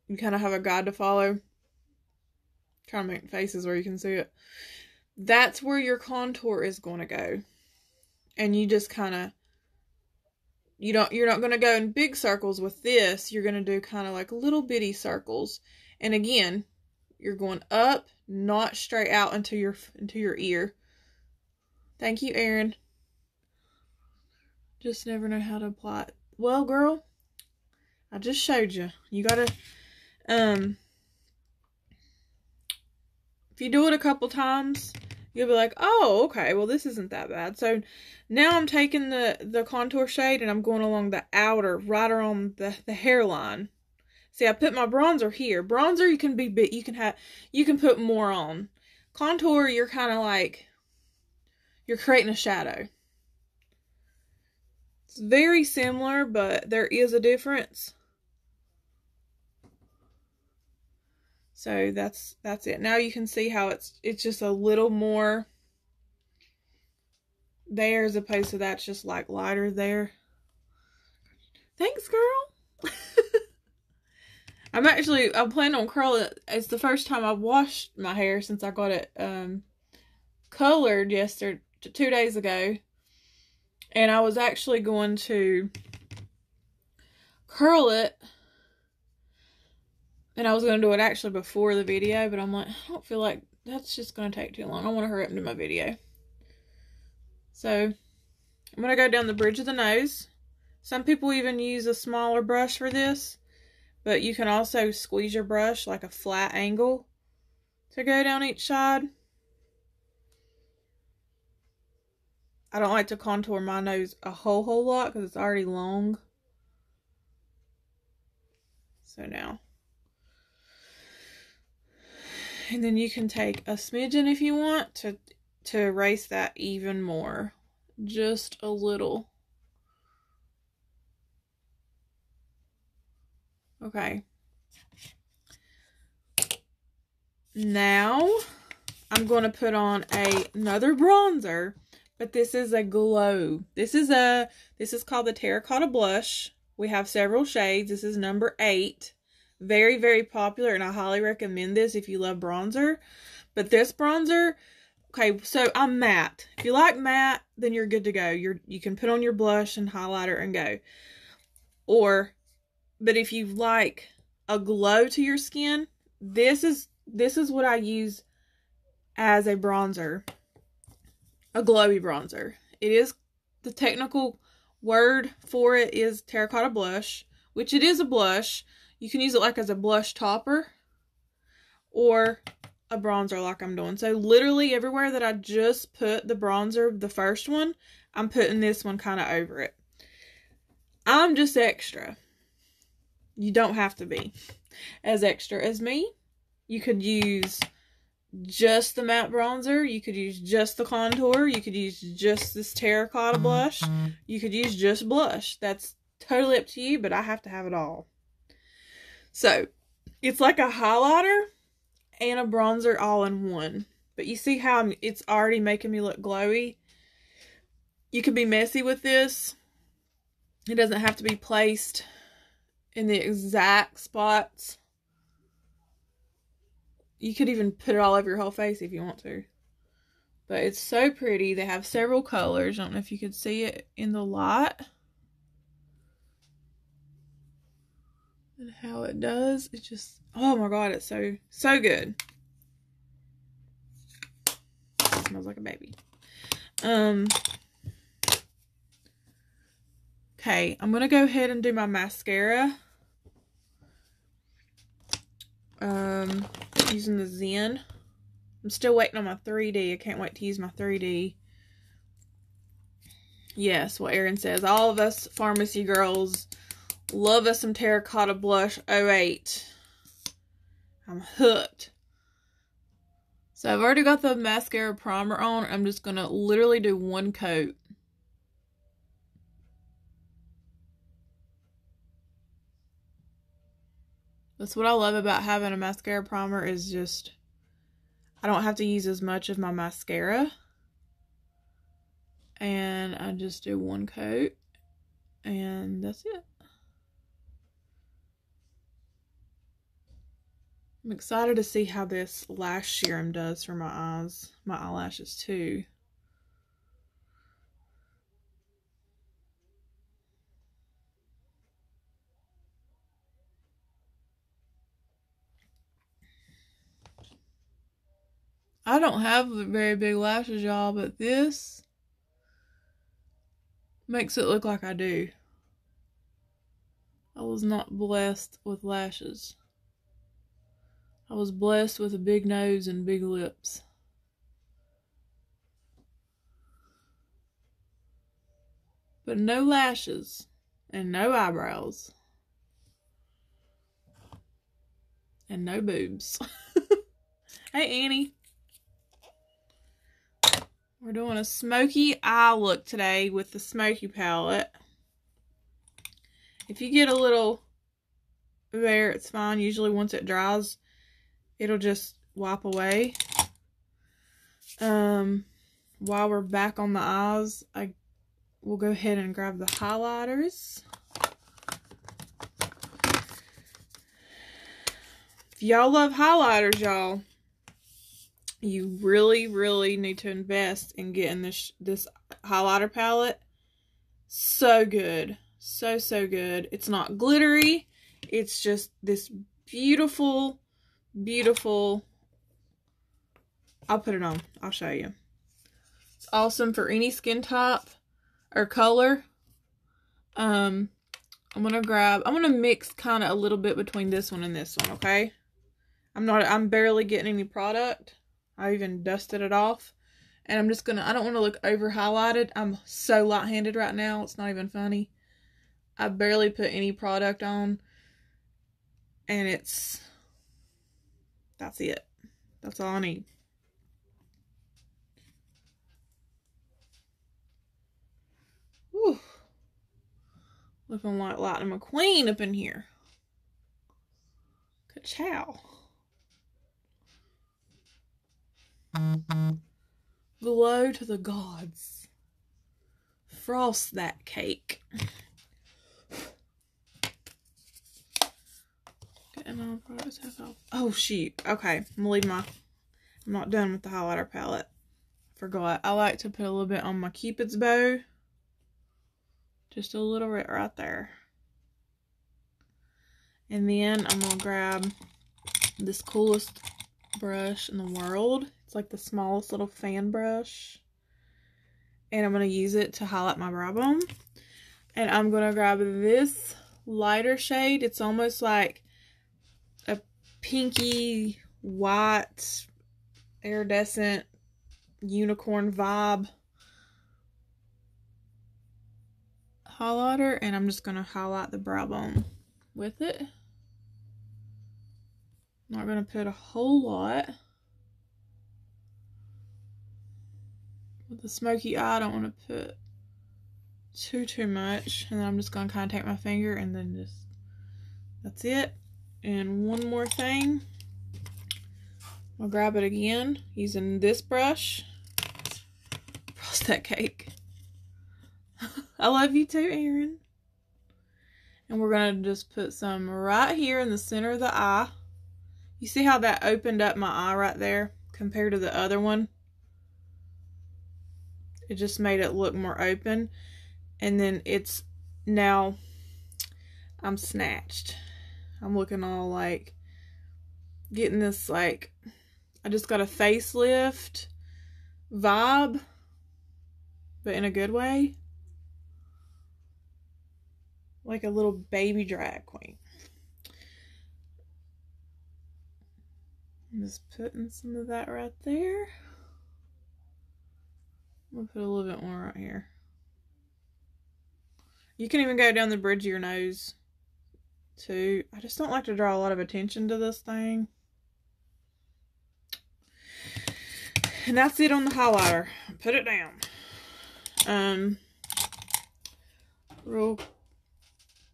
you kind of have a guide to follow. Trying to make faces where you can see it. That's where your contour is going to go. And you just kind of, you're not going to go in big circles with this. You're going to do kind of like little bitty circles. And again, you're going up, not straight out into your ear. Thank you, Erin. Just never know how to apply it. Well, girl, I just showed you. You gotta, if you do it a couple times, you'll be like, oh, okay, well, this isn't that bad. So now I'm taking the contour shade and I'm going along the outer, right around the hairline. See, I put my bronzer here. Bronzer, you can be big, you can put more on. Contour, you're kind of like, you're creating a shadow. It's very similar, but there is a difference. So that's it. Now you can see how it's just a little more there as opposed to that's just like lighter there. Thanks, girl. I'm planning on curling it. It's the first time I've washed my hair since I got it colored 2 days ago. And I was actually going to curl it. And I was going to do it actually before the video, but I'm like, I don't feel like that's just going to take too long. I want to hurry up and do my video. So, I'm going to go down the bridge of the nose. Some people even use a smaller brush for this, but you can also squeeze your brush like a flat angle to go down each side. I don't like to contour my nose a whole lot because it's already long. So now. And then you can take a smidgen if you want to erase that even more. Just a little. Okay. Now, I'm going to put on another bronzer, but this is a glow. This is called the Terracotta Blush. We have several shades. This is number 8. Very, very popular, and I highly recommend this if you love bronzer. But this bronzer, okay, so I'm matte. If you like matte, then you're good to go. You can put on your blush and highlighter and go. But if you like a glow to your skin, this is what I use as a bronzer. A glowy bronzer. It is, the technical word for it is terracotta blush, which it is a blush. You can use it like as a blush topper or a bronzer like I'm doing. So literally everywhere that I just put the bronzer, the first one, I'm putting this one kind of over it. I'm just extra. You don't have to be as extra as me. You could use just the matte bronzer. You could use just the contour. You could use just this terracotta blush. You could use just blush. That's totally up to you, but I have to have it all. So, it's like a highlighter and a bronzer all in one. But you see how it's already making me look glowy? You can be messy with this. It doesn't have to be placed in the exact spots. You could even put it all over your whole face if you want to. But it's so pretty. They have several colors. I don't know if you could see it in the light. And how it does. It just, oh my god, it's so good. It smells like a baby. Okay, I'm going to go ahead and do my mascara. Using the Zen. I'm still waiting on my 3D. I can't wait to use my 3D. Yes, what Erin says. All of us Farmasi girls love us some Terracotta Blush 08. I'm hooked. So I've already got the mascara primer on. I'm just going to literally do one coat. That's what I love about having a mascara primer is just, I don't have to use as much of my mascara. And I just do one coat. And that's it. I'm excited to see how this lash serum does for my eyes, my eyelashes too. I don't have very big lashes, y'all, but this makes it look like I do. I was not blessed with lashes. I was blessed with a big nose and big lips. But no lashes and no eyebrows. And no boobs. Hey, Annie. We're doing a smoky eye look today with the Smoky palette. If you get a little there, it's fine. Usually once it dries, it'll just wipe away. While we're back on the eyes, we'll go ahead and grab the highlighters. If y'all love highlighters, y'all, you really, really need to invest in getting this highlighter palette. So good. So, so good. It's not glittery. It's just this beautiful, beautiful. I'll put it on. I'll show you. It's awesome for any skin type or color. I'm going to mix kind of a little bit between this one and this one, okay? I'm barely getting any product. I even dusted it off. And I'm just going to, I don't want to look over highlighted. I'm so light-handed right now. It's not even funny. I barely put any product on. And that's it. That's all I need. Whew. Looking like Lightning McQueen up in here. Ka-chow. Glow to the gods. Frost that cake. Oh, shoot. Okay. I'm gonna leave I'm not done with the highlighter palette. Forgot. I like to put a little bit on my Cupid's bow. Just a little bit right there. And then I'm going to grab this coolest brush in the world. It's like the smallest little fan brush. And I'm going to use it to highlight my brow bone. And I'm going to grab this lighter shade. It's almost like a pinky white iridescent unicorn vibe highlighter, and I'm just going to highlight the brow bone with it. Not going to put a whole lot. With the smoky eye, I don't want to put too much. And then I'm just going to kind of take my finger and then just, that's it. And one more thing. I'll grab it again using this brush. Frost that cake. I love you too, Aaron. And we're going to just put some right here in the center of the eye. You see how that opened up my eye right there compared to the other one? It just made it look more open. And then it's now, I'm snatched. I'm looking all like, getting this like, I just got a facelift vibe, but in a good way. Like a little baby drag queen. I'm just putting some of that right there. I'm going to put a little bit more right here. You can even go down the bridge of your nose too. I just don't like to draw a lot of attention to this thing. And that's it on the highlighter. Put it down. Real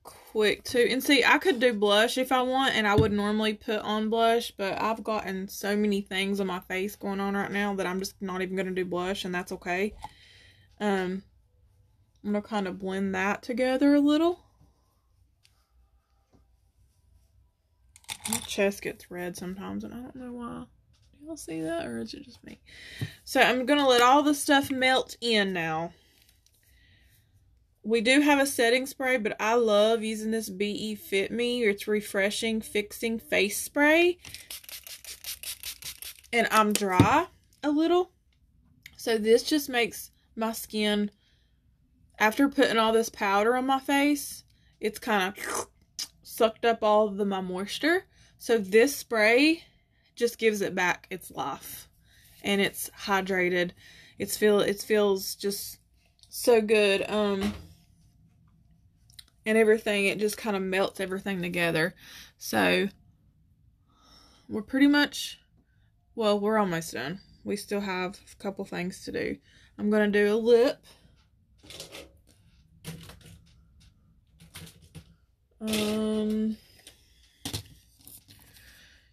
quick too. And see, I could do blush if I want, and I would normally put on blush, but I've gotten so many things on my face going on right now that I'm just not even going to do blush, and that's okay. I'm going to kind of blend that together a little. My chest gets red sometimes, and I don't know why. Do y'all see that, or is it just me? So I'm going to let all the stuff melt in now. We do have a setting spray, but I love using this BE Fit Me. It's Refreshing Fixing Face Spray. And I'm dry a little. So this just makes my skin, after putting all this powder on my face, it's kind of sucked up all of my moisture. So this spray just gives it back its life. And it's hydrated. It feels just so good. And everything, it just kind of melts everything together. So we're pretty much, well, we're almost done. We still have a couple things to do. I'm going to do a lip.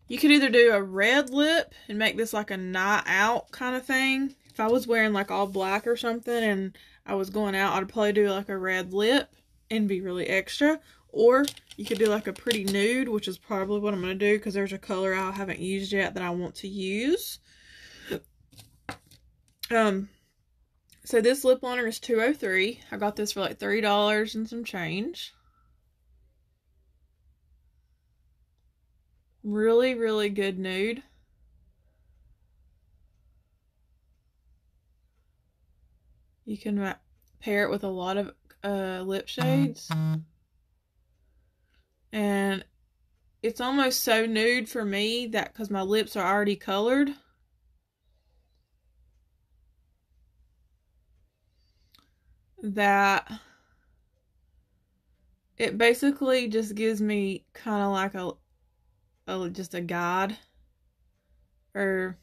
You could either do a red lip and make this like a night out kind of thing. If I was wearing like all black or something and I was going out, I'd probably do like a red lip and be really extra. Or you could do like a pretty nude, which is probably what I'm going to do because there's a color I haven't used yet that I want to use. So this lip liner is $2.03. I got this for like $3 and some change. Really, really good nude. You can pair it with a lot of lip shades. And it's almost so nude for me that because my lips are already colored. That it basically just gives me kind of like just a guide, or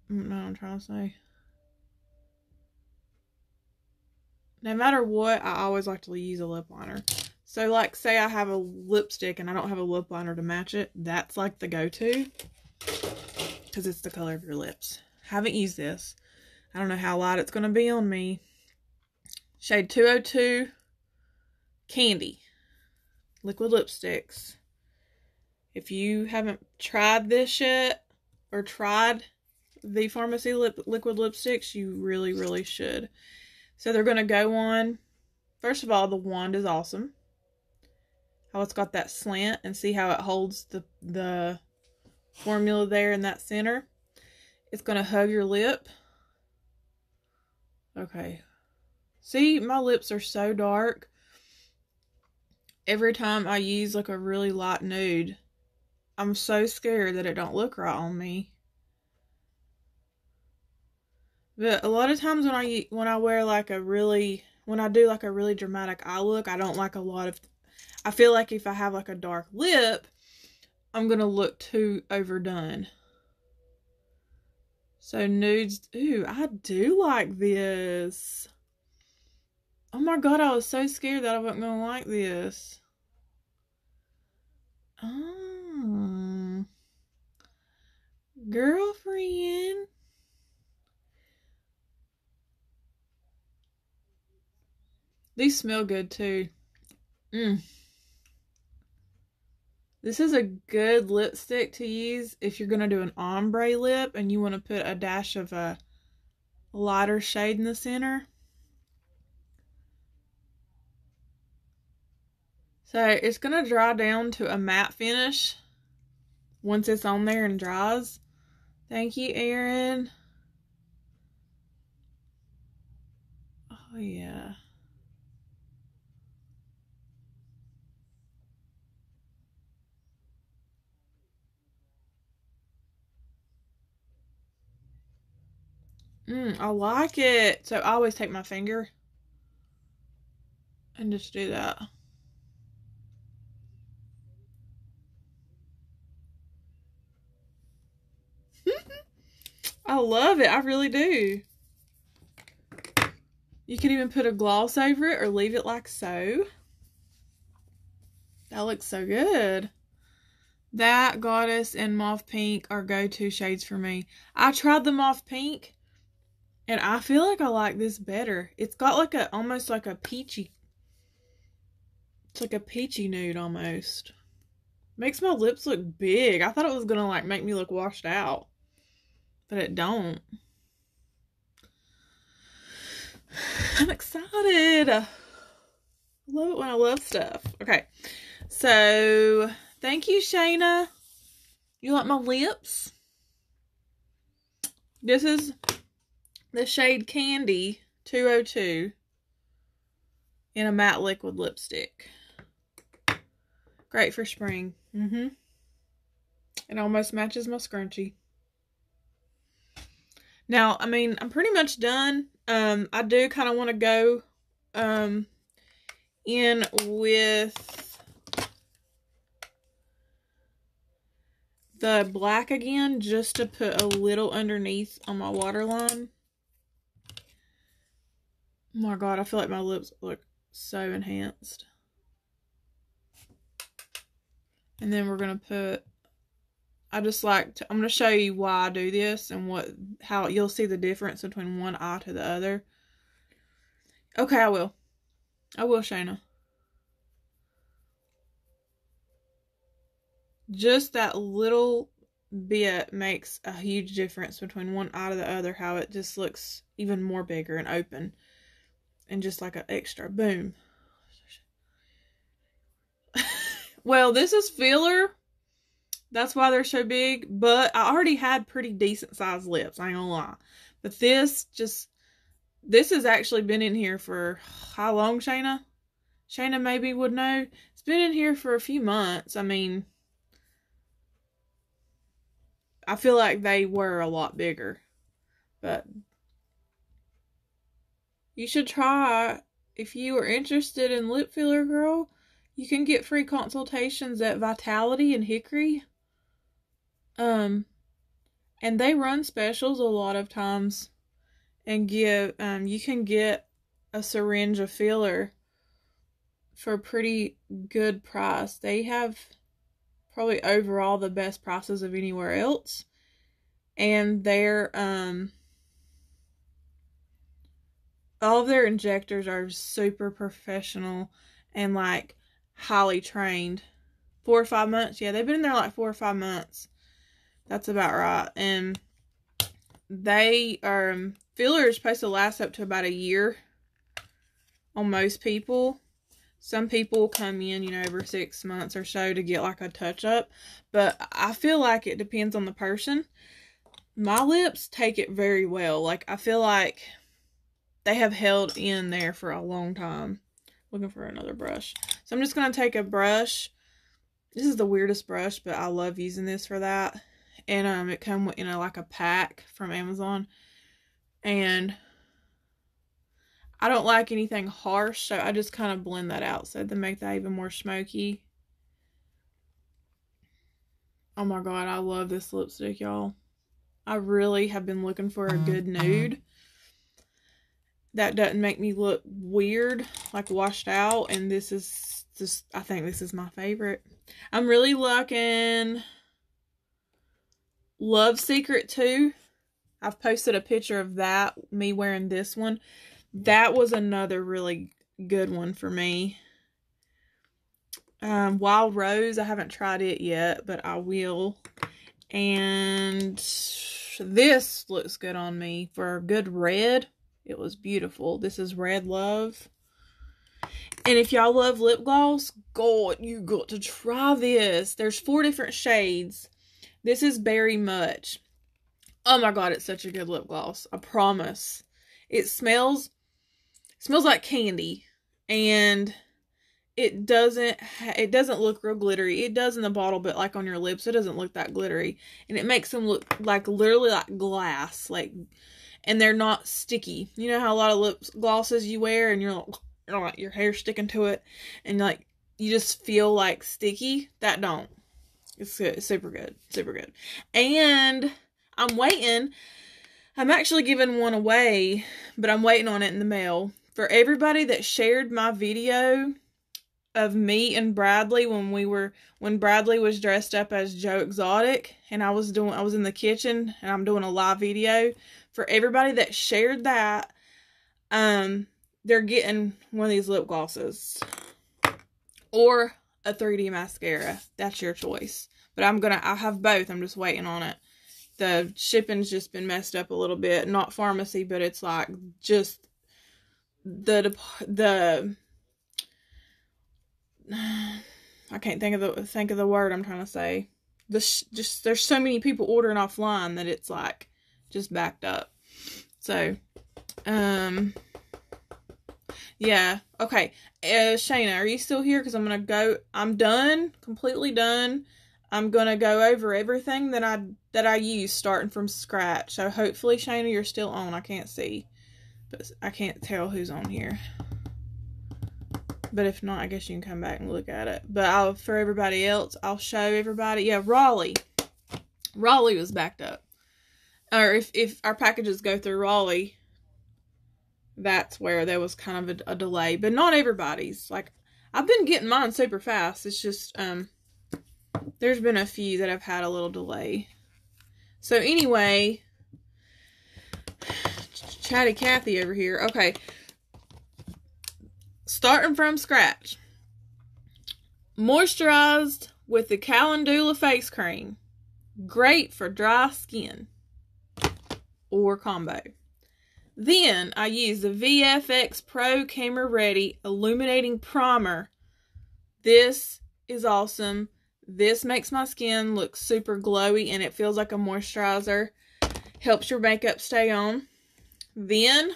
no, I'm trying to say. No matter what, I always like to use a lip liner. So, like, say I have a lipstick and I don't have a lip liner to match it. That's, like, the go-to. Because it's the color of your lips. Haven't used this. I don't know how light it's going to be on me. Shade 202 Candy. Liquid lipsticks. If you haven't tried this yet, or tried the Farmasi liquid lipsticks, you really, really should. So they're going to go on. First of all, the wand is awesome. How it's got that slant, and see how it holds the formula there in that center. It's going to hug your lip. Okay. See, my lips are so dark. Every time I use like a really light nude, I'm so scared that it don't look right on me. But a lot of times when I wear like when I do like a really dramatic eye look, I don't like a lot of, I feel like if I have like a dark lip, I'm going to look too overdone. So nudes, ooh, I do like this. Oh my god, I was so scared that I wasn't going to like this. Oh. Girlfriend. These smell good too. This is a good lipstick to use if you're going to do an ombre lip and you want to put a dash of a lighter shade in the center. So it's going to dry down to a matte finish once it's on there and dries. Thank you, Erin. Oh, yeah. I like it. So I always take my finger and just do that. I love it. I really do. You can even put a gloss over it or leave it like so. That looks so good. That, Goddess, and Mauve Pink are go-to shades for me. I tried the Mauve Pink, and I feel like I like this better. It's got like almost like a peachy. It's like a peachy nude almost. Makes my lips look big. I thought it was gonna like make me look washed out, but it don't. I'm excited. I love it when I love stuff. Okay, so thank you, Shayna. You like my lips? This is the shade Candy 202 in a matte liquid lipstick. Great for spring. It almost matches my scrunchie. Now, I mean, I'm pretty much done. I do kind of want to go in with the black again, just to put a little underneath on my waterline. Oh my god, I feel like my lips look so enhanced. And then we're going to put, I'm going to show you why I do this and how you'll see the difference between one eye to the other. Okay, I will, Shayna. Just that little bit makes a huge difference between one eye to the other, how it just looks even more bigger and open. And just like an extra boom. Well, this is filler. That's why they're so big. But I already had pretty decent sized lips. I ain't gonna lie. But this has actually been in here for how long, Shayna? Shayna maybe would know. It's been in here for a few months. I mean, I feel like they were a lot bigger. But you should try, if you are interested in lip filler, girl, You can get free consultations at Vitality and Hickory. And they run specials a lot of times and give, you can get a syringe of filler for a pretty good price. They have probably overall the best prices of anywhere else. And their, all of their injectors are super professional and like highly trained. 4 or 5 months. Yeah, they've been in there like 4 or 5 months. That's about right. And they are, filler is supposed to last up to about a year on most people. Some people come in, you know, every 6 months or so to get like a touch up. But I feel like it depends on the person. My lips take it very well. Like, I feel like they have held in there for a long time. Looking for another brush. So I'm just going to take a brush. This is the weirdest brush, but I love using this for that. And it comes in like a pack from Amazon. And I don't like anything harsh, so I just kind of blend that out so to make that even more smoky. Oh my god, I love this lipstick, y'all. I really have been looking for a good nude that doesn't make me look weird, like washed out, and this is just, I think this is my favorite. I'm really liking Love Secret 2. I've posted a picture of that, me wearing this one. That was another really good one for me. Wild Rose, I haven't tried it yet, but I will. And this looks good on me for a good red. It was beautiful. This is Red Love. And if y'all love lip gloss, God, you got to try this. There's 4 different shades. This is Berry Much. Oh my god, it's such a good lip gloss. I promise. It smells like candy. And it doesn't look real glittery. It does in the bottle, but like on your lips, it doesn't look that glittery. And it makes them look like literally like glass. Like, and they're not sticky. You know how a lot of lip glosses you wear and you're like your hair sticking to it and like you just feel like sticky? That don't. It's good. It's super good. Super good. And I'm actually giving one away, but I'm waiting on it in the mail. For everybody that shared my video of me and Bradley when Bradley was dressed up as Joe Exotic and I was in the kitchen and I'm doing a live video. For everybody that shared that, they're getting one of these lip glosses or a 3D mascara. That's your choice. But I'll have both. I'm just waiting on it. The shipping's just been messed up a little bit. Not Farmasi, but it's like just the I can't think of the word I'm trying to say. Just there's so many people ordering offline that it's like just backed up. So, yeah. Okay. Shayna, are you still here? Because I'm done, completely done. I'm gonna go over everything that I use starting from scratch. So hopefully, Shayna, you're still on. I can't see, but I can't tell who's on here. But if not, I guess you can come back and look at it. But for everybody else, I'll show everybody. Yeah, Raleigh was backed up. Or if our packages go through Raleigh, that's where there was kind of a delay. But not everybody's. Like, I've been getting mine super fast. It's just, there's been a few that have had a little delay. So anyway, Chatty Cathy over here. Okay. Starting from scratch. Moisturized with the Calendula face cream. Great for dry skin. Or combo. Then I use the VFX Pro Camera Ready Illuminating Primer. This is awesome. This makes my skin look super glowy and it feels like a moisturizer. Helps your makeup stay on. Then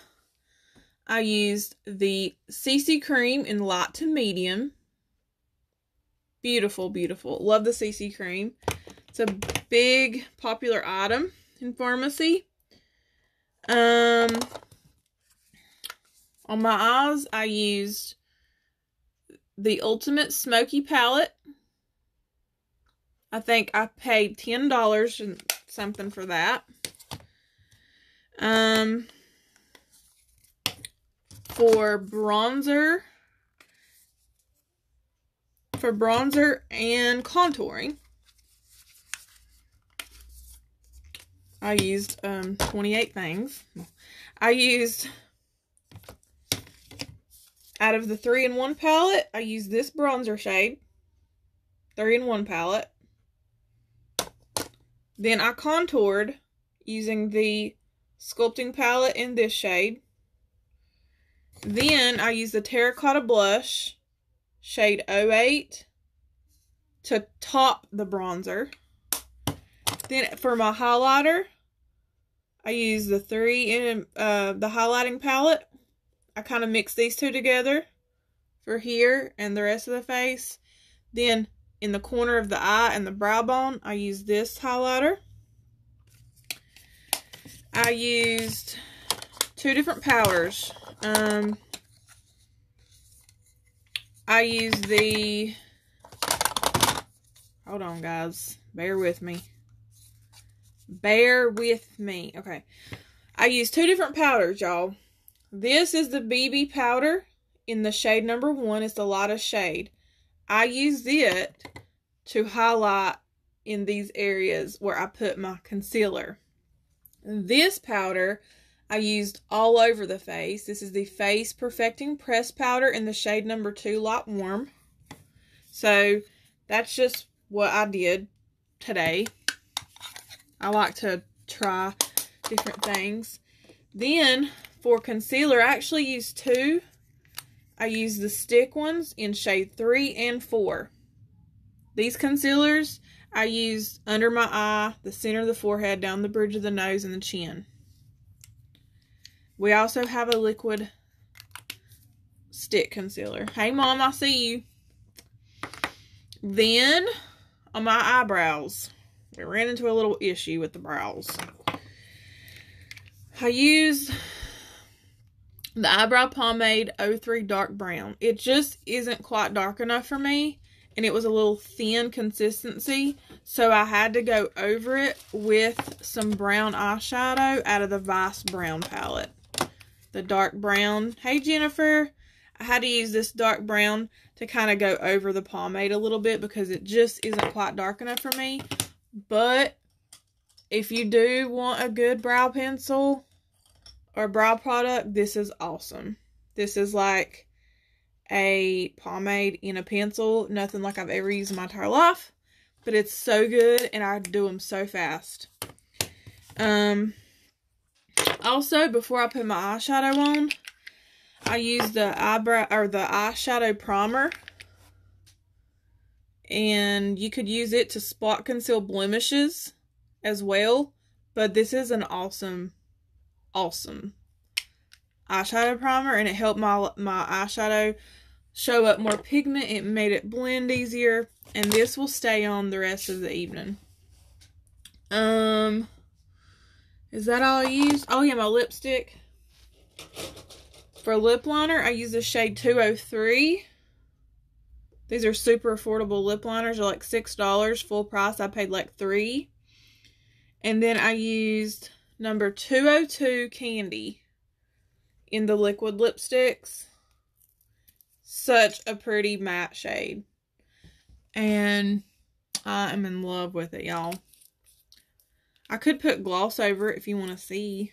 I used the CC cream in light to medium. Beautiful, beautiful. Love the CC cream. It's a big popular item in Farmasi. On my eyes, I used the Ultimate Smoky Palette. I think I paid $10 and something for that. For bronzer and contouring, I used 28 things. I used, out of the 3-in-1 palette, I used this bronzer shade, 3-in-1 palette. Then I contoured using the sculpting palette in this shade. Then I used the terracotta blush, shade 08, to top the bronzer. Then for my highlighter, I used the the highlighting palette. I kind of mixed these two together for here and the rest of the face. Then in the corner of the eye and the brow bone, I used this highlighter. I used 2 different powders. I used the, hold on guys, bear with me. Okay. I used 2 different powders, y'all. This is the BB powder in the shade number 1. It's the lightest shade. I used it to highlight in these areas where I put my concealer. This powder I used all over the face. This is the Face Perfecting Press Powder in the shade number 2, Light Warm. So that's just what I did today. I like to try different things. Then for concealer, I actually used 2. I used the stick ones in shade 3 and 4. These concealers I used under my eye, the center of the forehead, down the bridge of the nose, and the chin. We also have a liquid stick concealer. Hey Mom, I see you. Then on my eyebrows, we ran into a little issue with the brows. I used the eyebrow pomade 03 Dark Brown. It just isn't quite dark enough for me, and it was a little thin consistency, so I had to go over it with some brown eyeshadow out of the Vice Brown palette. The dark brown. Hey Jennifer. I had to use this dark brown to kind of go over the pomade a little bit because it just isn't quite dark enough for me. But if you do want a good brow pencil or brow product, this is awesome. This is like a pomade in a pencil. Nothing like I've ever used in my entire life. But it's so good and I do them so fast. Also, before I put my eyeshadow on, I use the eyeshadow primer. And you could use it to spot conceal blemishes as well. But this is an awesome eyeshadow primer, and it helped my eyeshadow show up more pigment. It made it blend easier, and this will stay on the rest of the evening. Is that all I used? Oh yeah, my lipstick. For lip liner, I use the shade 203. These are super affordable lip liners. They're like $6 full price. I paid like $3. And then I used number 202 Candy in the liquid lipsticks. Such a pretty matte shade. And I am in love with it, y'all. I could put gloss over it if you want to see.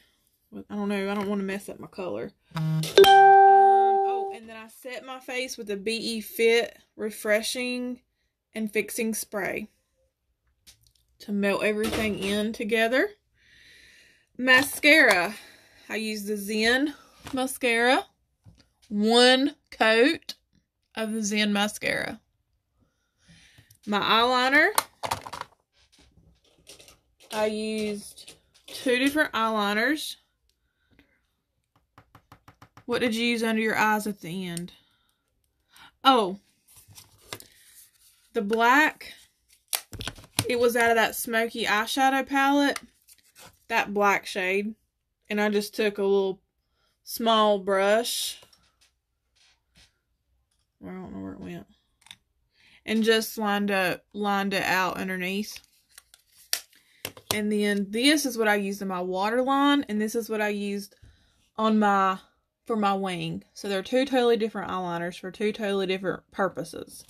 But I don't know. I don't want to mess up my color. Oh, and then I set my face with a BE Fit Refreshing and Fixing Spray to melt everything in together. Mascara. I use the Zen mascara. 1 coat of the Zen mascara. My eyeliner. I used 2 different eyeliners. What did you use under your eyes at the end? Oh, the black. It was out of that smoky eyeshadow palette. That black shade. And I just took a little small brush Well, I don't know where it went. And just lined it out underneath. And then this is what I used in my waterline, and this is what I used on for my wing. So they're two totally different eyeliners for two totally different purposes.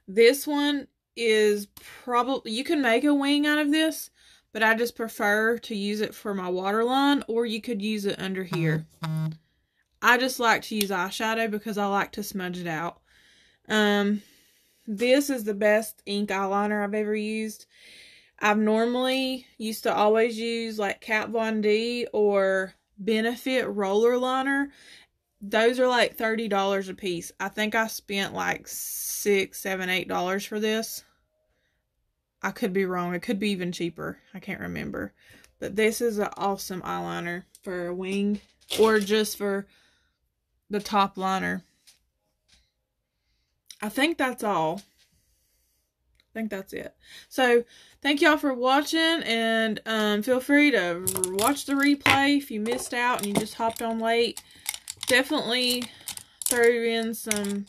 This one is probably, you can make a wing out of this, but I just prefer to use it for my waterline, or you could use it under here. I just like to use eyeshadow because I like to smudge it out. This is the best ink eyeliner I've ever used. I've normally used to always use like Kat Von D or Benefit roller liner. Those are like $30 a piece. I think I spent like $6, $7, $8 for this. I could be wrong. It could be even cheaper. I can't remember. But this is an awesome eyeliner for a wing or just for the top liner. I think that's all. I think that's it. So, thank y'all for watching, and feel free to watch the replay if you missed out and you just hopped on late. Definitely throw in some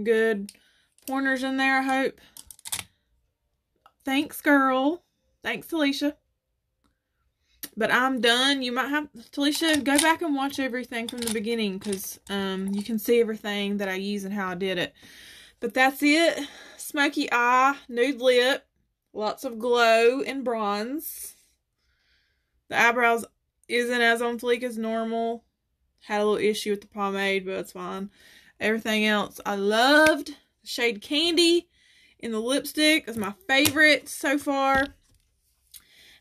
good pointers in there, I hope. Thanks, girl. Thanks, Alicia. But I'm done. You might have, Talisha, go back and watch everything from the beginning, because you can see everything that I use and how I did it. But that's it. Smoky eye, nude lip, lots of glow and bronze. The eyebrows isn't as on fleek as normal. Had a little issue with the pomade, but it's fine. Everything else I loved. The shade Candy in the lipstick is my favorite so far.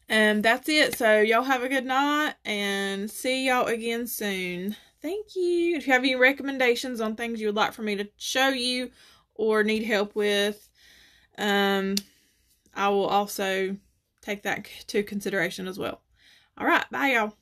And that's it. So y'all have a good night, and see y'all again soon. Thank you. If you have any recommendations on things you would like for me to show you or need help with, I will also take that to consideration as well. All right, bye y'all.